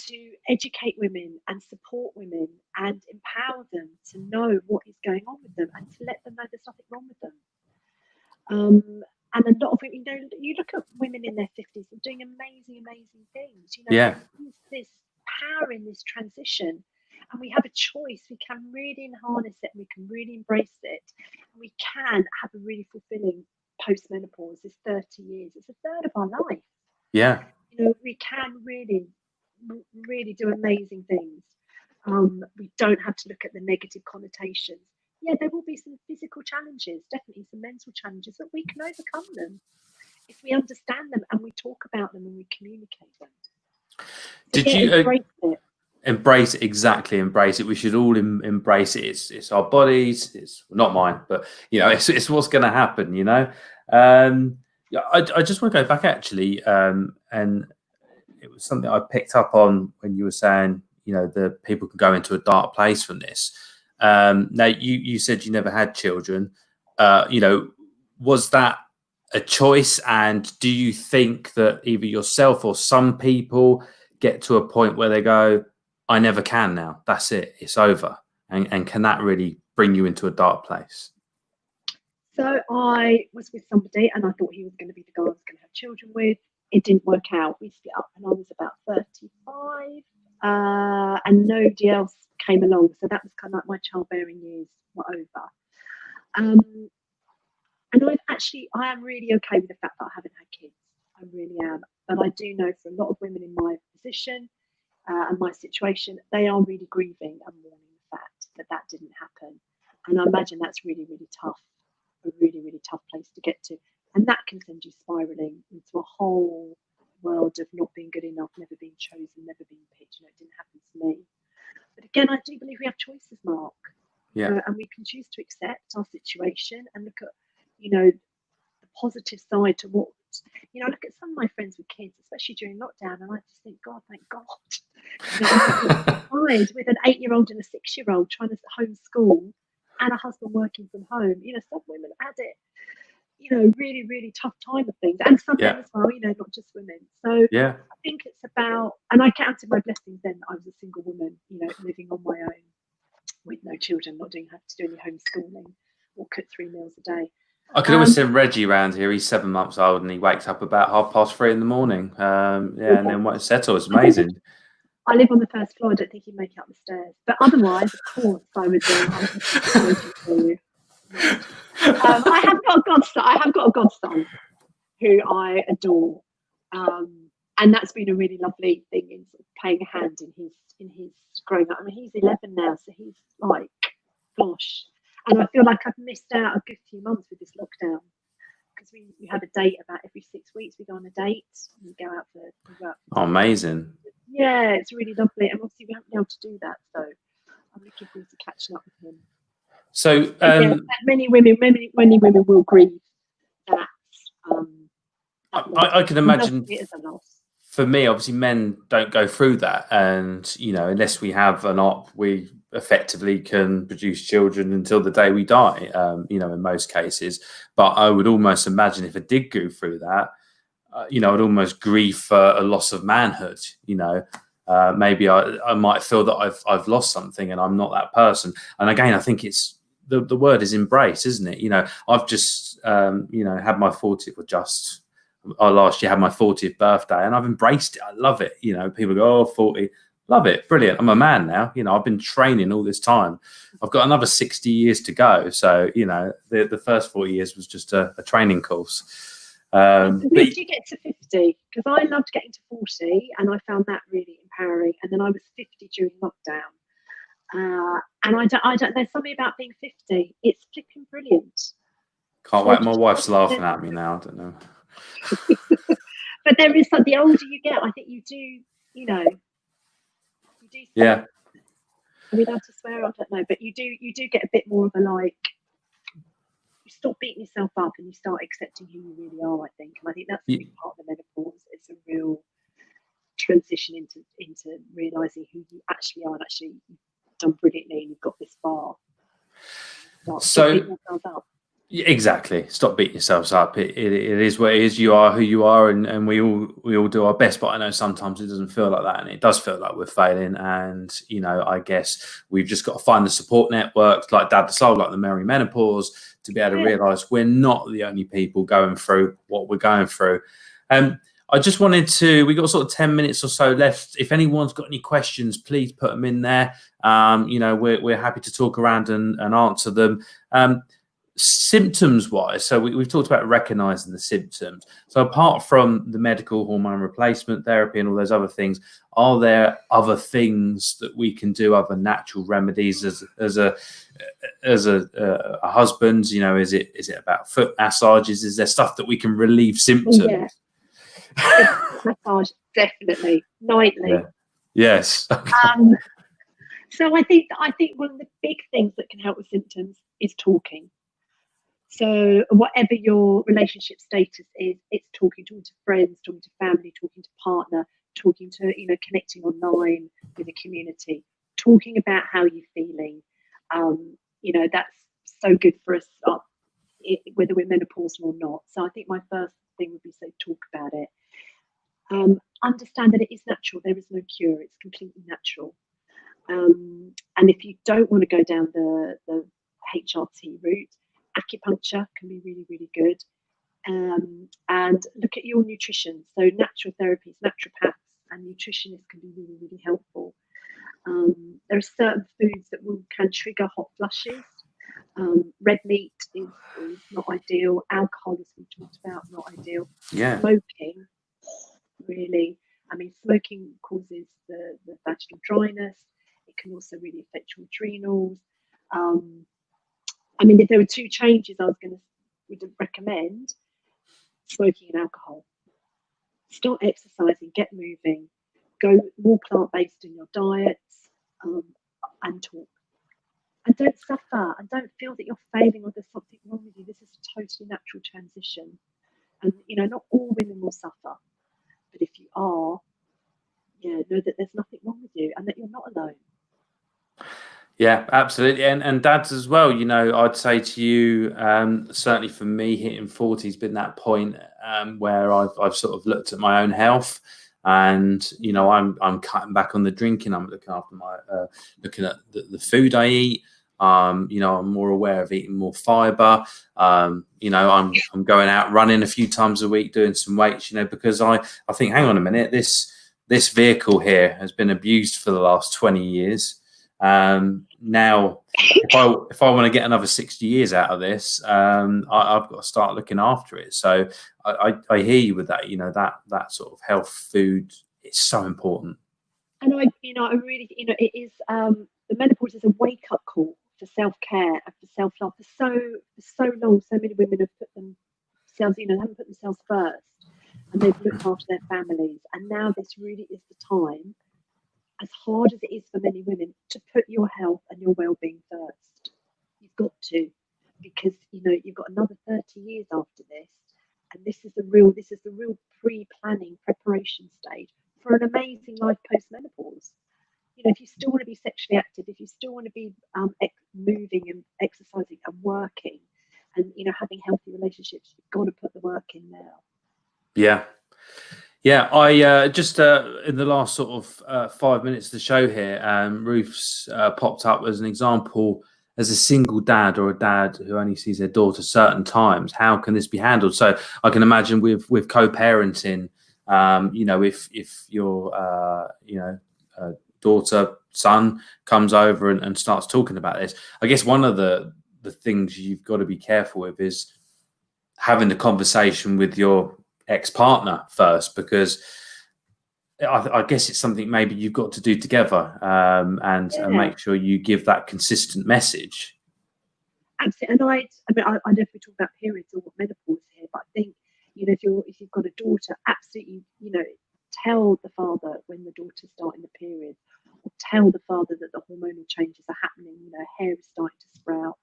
to educate women and support women and empower them to know what is going on with them and to let them know there's nothing wrong with them. And a lot of women, you look at women in their 50s and doing amazing things. Yeah. There's this power in this transition, and we have a choice. We can really harness it, and we can really embrace it. And we can have a really fulfilling post-menopause. It's 30 years. It's a third of our life. Yeah. We can really do amazing things. We don't have to look at the negative connotations. Yeah, there will be some physical challenges, definitely some mental challenges, but we can overcome them if we understand them and we talk about them and we communicate them. Did you embrace it? Exactly, embrace it. We should all embrace it. It's our bodies. It's not mine, but it's what's going to happen. I just want to go back actually, and it was something I picked up on when you were saying, the people can go into a dark place from this. Now you said you never had children. Was that a choice? And do you think that either yourself or some people get to a point where they go, I never can now, that's it, it's over? And can that really bring you into a dark place? So I was with somebody and I thought he was going to be the guy I was going to have children with. It didn't work out. We split up and I was about 35 and nobody else came along. So that was kind of like my childbearing years were over. And I am really okay with the fact that I haven't had kids. I really am. But I do know for a lot of women in my position and my situation, they are really grieving and mourning the fact that that didn't happen. And I imagine that's really, really tough. A really, really tough place to get to. And that can send you spiraling into a whole world of not being good enough, never being chosen, never being picked. It didn't happen to me. But again, I do believe we have choices, Mark. Yeah. And we can choose to accept our situation and look at, the positive side to what, I look at some of my friends with kids, especially during lockdown, and I just think, God, thank God. With an 8-year-old and a 6-year-old trying to homeschool and a husband working from home. Some women had it, really, really tough time of things. And some men as well, not just women. So I think it's about, and I counted my blessings then. I was a single woman, living on my own with no children, not have to do any homeschooling or cook 3 meals a day. I could always send Reggie around here. He's 7 months old and he wakes up about 3:30 in the morning. And then what settle. It's amazing. I live on the first floor. I don't think he'd make it up the stairs. But otherwise, of course, I would do. I have got a godson who I adore, and that's been a really lovely thing in sort of playing a hand in his growing up. I mean, he's 11 now, so he's like, gosh. And I feel like I've missed out a good few months with this lockdown because we have a date about every 6 weeks. We go on a date and we go out for. Oh, amazing. Yeah, it's really lovely, and obviously we haven't been able to do that, so I'm looking forward to catching up with him. So many women will grieve that. I can imagine. It is a loss. For me, obviously, men don't go through that, and unless we have an op, we effectively can produce children until the day we die. In most cases, but I would almost imagine if I did go through that. I'd almost grieve for a loss of manhood. Maybe I might feel that I've lost something and I'm not that person. And again, I think it's the word is embrace, isn't it? I've just had my 40th or just last year had my 40th birthday, and I've embraced it. I love it. People go, oh, 40, love it, brilliant. I'm a man now. I've been training all this time. I've got another 60 years to go. So the first 4 years was just a training course. When did you get to 50? Because I loved getting to 40 and I found that really empowering. And then I was 50 during lockdown. And I don't, there's something about being 50. It's flipping brilliant. Can't wait. My wife's laughing at me now. I don't know. But there is the older you get, I think you do, you do. Yeah. Are we allowed to swear? I don't know. But you do get a bit more of a you stop beating yourself up and you start accepting who you really are, I think. And I think that's a big part of the menopause. It's a real transition into realising who you actually are and actually you've done brilliantly and you've got this far. So Yeah, exactly. Stop beating yourselves up. It is what it is. You are who you are, and we all do our best. But I know sometimes it doesn't feel like that, and it does feel like we're failing. And I guess we've just got to find the support networks like Dad the Soul, like the Merry Menopause, to be able to realise we're not the only people going through what we're going through. I just wanted to. We got sort of 10 minutes or so left. If anyone's got any questions, please put them in there. We're happy to talk around and answer them. Symptoms wise, so we've talked about recognizing the symptoms. So apart from the medical hormone replacement therapy and all those other things, are there other things that we can do, other natural remedies as a husband? Is it about foot massages? Is there stuff that we can relieve symptoms? Yeah. Massage, definitely nightly. Yeah. Yes. So I think one of the big things that can help with symptoms is talking. So whatever your relationship status is, it's talking to friends, talking to family, talking to partner, talking to, connecting online with a community, talking about how you're feeling. That's so good for us, whether we're menopausal or not. So I think my first thing would be say talk about it. Understand that it is natural. There is no cure. It's completely natural. And if you don't want to go down the HRT route, acupuncture can be really, really good. And look at your nutrition. So natural therapies, naturopaths and nutritionists can be really, really helpful. There are certain foods that can trigger hot flushes. Red meat is not ideal. Alcohol, as we talked about, not ideal. Yeah. Smoking, really. I mean, smoking causes the vaginal dryness. It can also really affect your adrenals. I mean, if there were two changes I would recommend, smoking and alcohol. Start exercising, get moving, go more plant-based in your diets, and talk. And don't suffer, and don't feel that you're failing or there's something wrong with you. This is a totally natural transition. And, not all women will suffer. But if you are, know that there's nothing wrong with you and that you're not alone. Yeah, absolutely. And dads as well, I'd say to you, certainly for me, hitting 40 has been that point where I've sort of looked at my own health and, I'm cutting back on the drinking. I'm looking after looking at the food I eat. I'm more aware of eating more fiber. I'm going out running a few times a week, doing some weights, because I think, hang on a minute, this vehicle here has been abused for the last 20 years. Now, if I want to get another 60 years out of this, I've got to start looking after it. So I hear you with that. That sort of health food is so important. And I really, it is the menopause is a wake up call for self care and for self love. For so long, so many women have put themselves, haven't put themselves first, and they've looked after their families. And now this really is the time, as hard as it is for many women, to put your health and your well-being first. You've got to, because you've got another 30 years after this, and this is the real pre-planning preparation stage for an amazing life post-menopause. If you still want to be sexually active, if you still want to be moving and exercising and working, and having healthy relationships, you've got to put the work in now. Yeah. Yeah, I just in the last sort of 5 minutes of the show here, Ruth's popped up as an example as a single dad or a dad who only sees their daughter certain times. How can this be handled? So I can imagine with co-parenting, if your daughter, son comes over and starts talking about this, I guess one of the things you've got to be careful with is having the conversation with your ex-partner first, because I guess it's something maybe you've got to do together and make sure you give that consistent message. Absolutely. And I don't know if we talk about periods or menopause here, but I think if you've got a daughter, absolutely tell the father when the daughter's starting the period, or tell the father that the hormonal changes are happening. Hair is starting to sprout,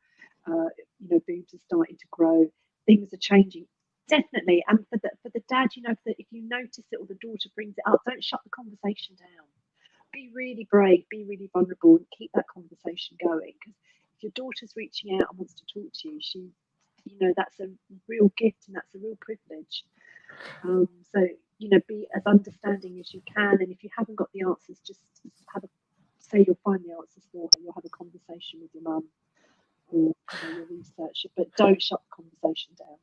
boobs are starting to grow, things are changing. Definitely. And for the dad, if you notice it or the daughter brings it up, don't shut the conversation down. Be really brave, be really vulnerable, and keep that conversation going. Because if your daughter's reaching out and wants to talk to you, she that's a real gift and that's a real privilege. So, be as understanding as you can. And if you haven't got the answers, just say you'll find the answers for her. You'll have a conversation with your mum or your research, but don't shut the conversation down.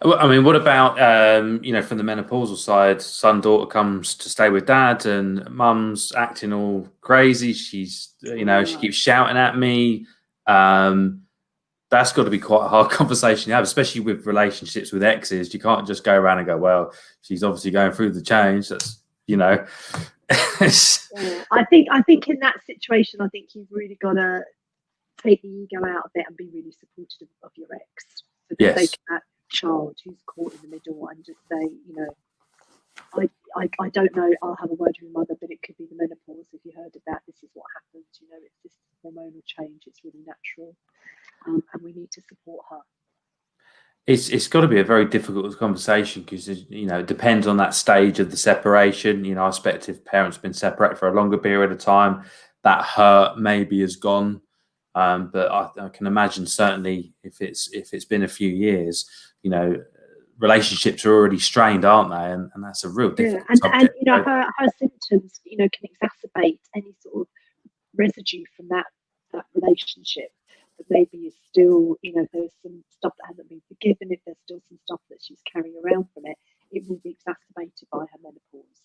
I mean, what about, from the menopausal side, son, daughter comes to stay with dad and mum's acting all crazy. She's, she keeps shouting at me. That's got to be quite a hard conversation to have, especially with relationships with exes. You can't just go around and go, well, she's obviously going through the change. That's, Yeah. I think in that situation, I think you've really got to take the ego out of it and be really supportive of your ex. So Yes. take that child who's caught in the middle and just say, I don't know, I'll have a word with your mother, but it could be the menopause. If you heard of that, this is what happens. It's this hormonal change. It's really natural, and we need to support her. It's got to be a very difficult conversation because, it depends on that stage of the separation. I expect if parents have been separated for a longer period of time, that hurt maybe is gone. But I can imagine certainly if it's been a few years, relationships are already strained, aren't they? And that's a real difficult subject. And her symptoms, can exacerbate any sort of residue from that relationship. That maybe is still, there's some stuff that hasn't been forgiven. If there's still some stuff that she's carrying around from it, it will be exacerbated by her menopause.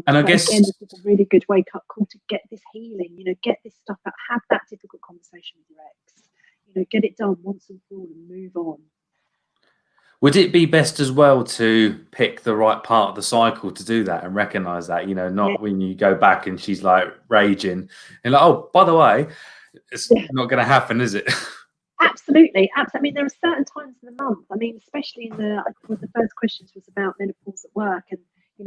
And I guess again, this is a really good wake-up call to get this healing. Get this stuff out. Have that difficult conversation with your ex. Get it done once and for all, and move on. Would it be best as well to pick the right part of the cycle to do that and recognize that, not when you go back and she's like raging and like, oh, by the way, it's not going to happen, is it? Absolutely. I mean, there are certain times in the month. I mean, especially one of the first questions was about menopause at work, and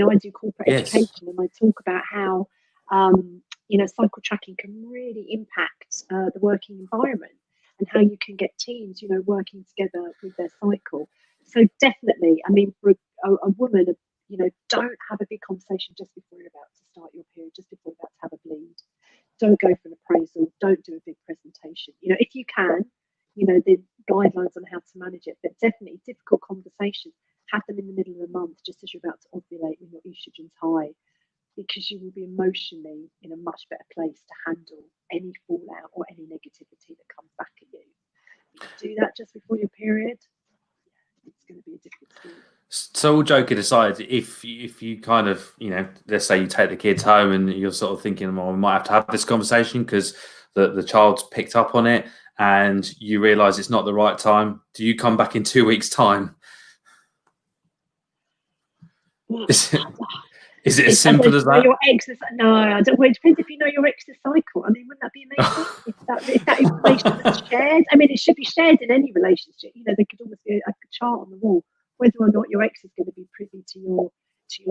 I do corporate education, and I talk about how cycle tracking can really impact the working environment and how you can get teams, working together with their cycle. So definitely, I mean, for a woman, don't have a big conversation just before you're about to start your period, just before you're about to have a bleed. Don't go for an appraisal. Don't do a big presentation. If you can, the guidelines on how to manage it, but definitely difficult conversations. Have them in the middle of the month, just as you're about to ovulate when your estrogen's high, because you will be emotionally in a much better place to handle any fallout or any negativity that comes back at you. If you do that just before your period, it's going to be a difficult story. So all joking aside, if you kind of, let's say you take the kids home and you're sort of thinking, well, we might have to have this conversation because the child's picked up on it and you realise it's not the right time, do you come back in 2 weeks' time? Is it as simple as that? Your ex's, no, I don't. Well, it depends if you know your ex's cycle. I mean, wouldn't that be amazing if that information was shared? I mean, it should be shared in any relationship. There could almost be a chart on the wall. Whether or not your ex is going to be privy to your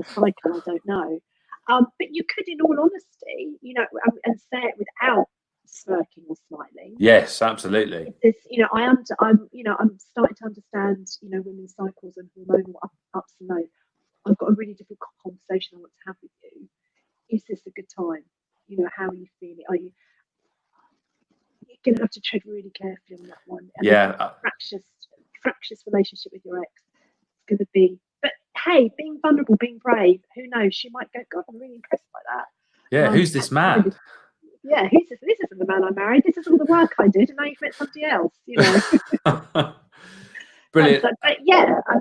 cycle, I don't know. But you could, in all honesty, and say it without smirking or smiling. Yes, absolutely. I'm starting to understand, women's cycles and hormonal ups and downs. I've got a really difficult conversation I want to have with you. Is this a good time? How are you feeling? You're going to have to tread really carefully on that one. And fractious relationship with your ex. Going to be, but hey, being vulnerable, being brave, who knows, she might go, God, I'm really impressed by that. Who's this man? Who's this? This isn't the man I married. This is all the work I did, and now you've met somebody else. Brilliant. But I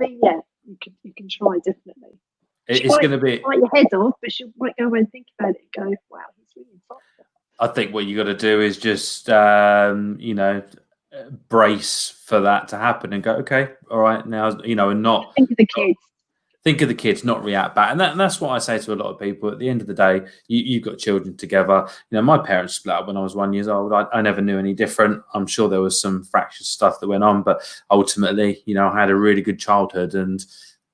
mean, you can try, definitely. It's going to be bite your head off, but she might go away and think about it and go, wow, he's really insightful. I think what you got to do is just brace for that to happen and go, okay, all right, now, and not think of the kids. Think of the kids, not react back. And that's what I say to a lot of people. At the end of the day, you've got children together. My parents split up when I was 1 year old. I never knew any different. I'm sure there was some fractious stuff that went on, but ultimately, I had a really good childhood and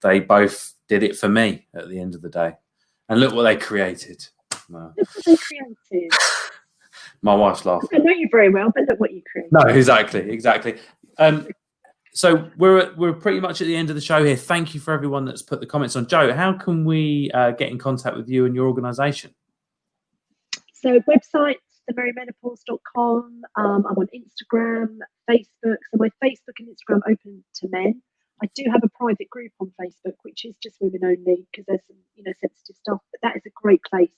they both did it for me at the end of the day. And look what they created. Look what they created. My wife's laughing. I know you very well, but look what you created. No, exactly. So we're pretty much at the end of the show here. Thank you for everyone that's put the comments on. Jo, how can we get in contact with you and your organisation? So website themerimenopause.com. I'm on Instagram, Facebook. So my Facebook and Instagram open to men. I do have a private group on Facebook, which is just women only, because there's some, sensitive stuff. But that is a great place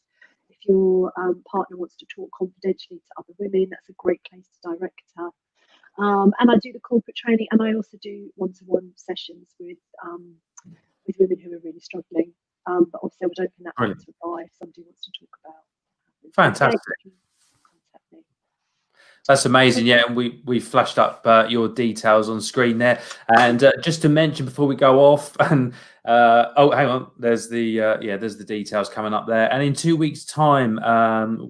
if your partner wants to talk confidentially to other women. That's a great place to direct her. And I do the corporate training, and I also do one-to-one sessions with women who are really struggling. But obviously, I would open that up to buy if somebody wants to talk about. Fantastic. Contact me. That's amazing. Yeah, and we flashed up your details on screen there. And just to mention before we go off, and oh, hang on, there's the details coming up there. And in 2 weeks' time,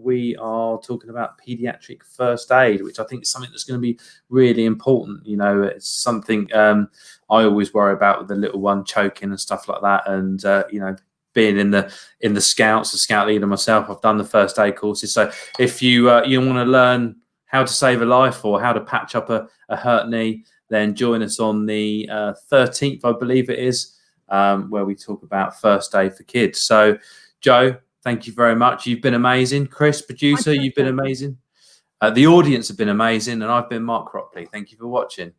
we are talking about pediatric first aid, which I think is something that's going to be really important. It's something I always worry about with the little one choking and stuff like that. And being in the scouts, a scout leader myself, I've done the first aid courses. So if you want to learn how to save a life or how to patch up a hurt knee, then join us on the 13th, I believe it is, where we talk about first aid for kids. So, Jo, thank you very much. You've been amazing. Chris, producer, you've been amazing. The audience have been amazing. And I've been Mark Cropley. Thank you for watching.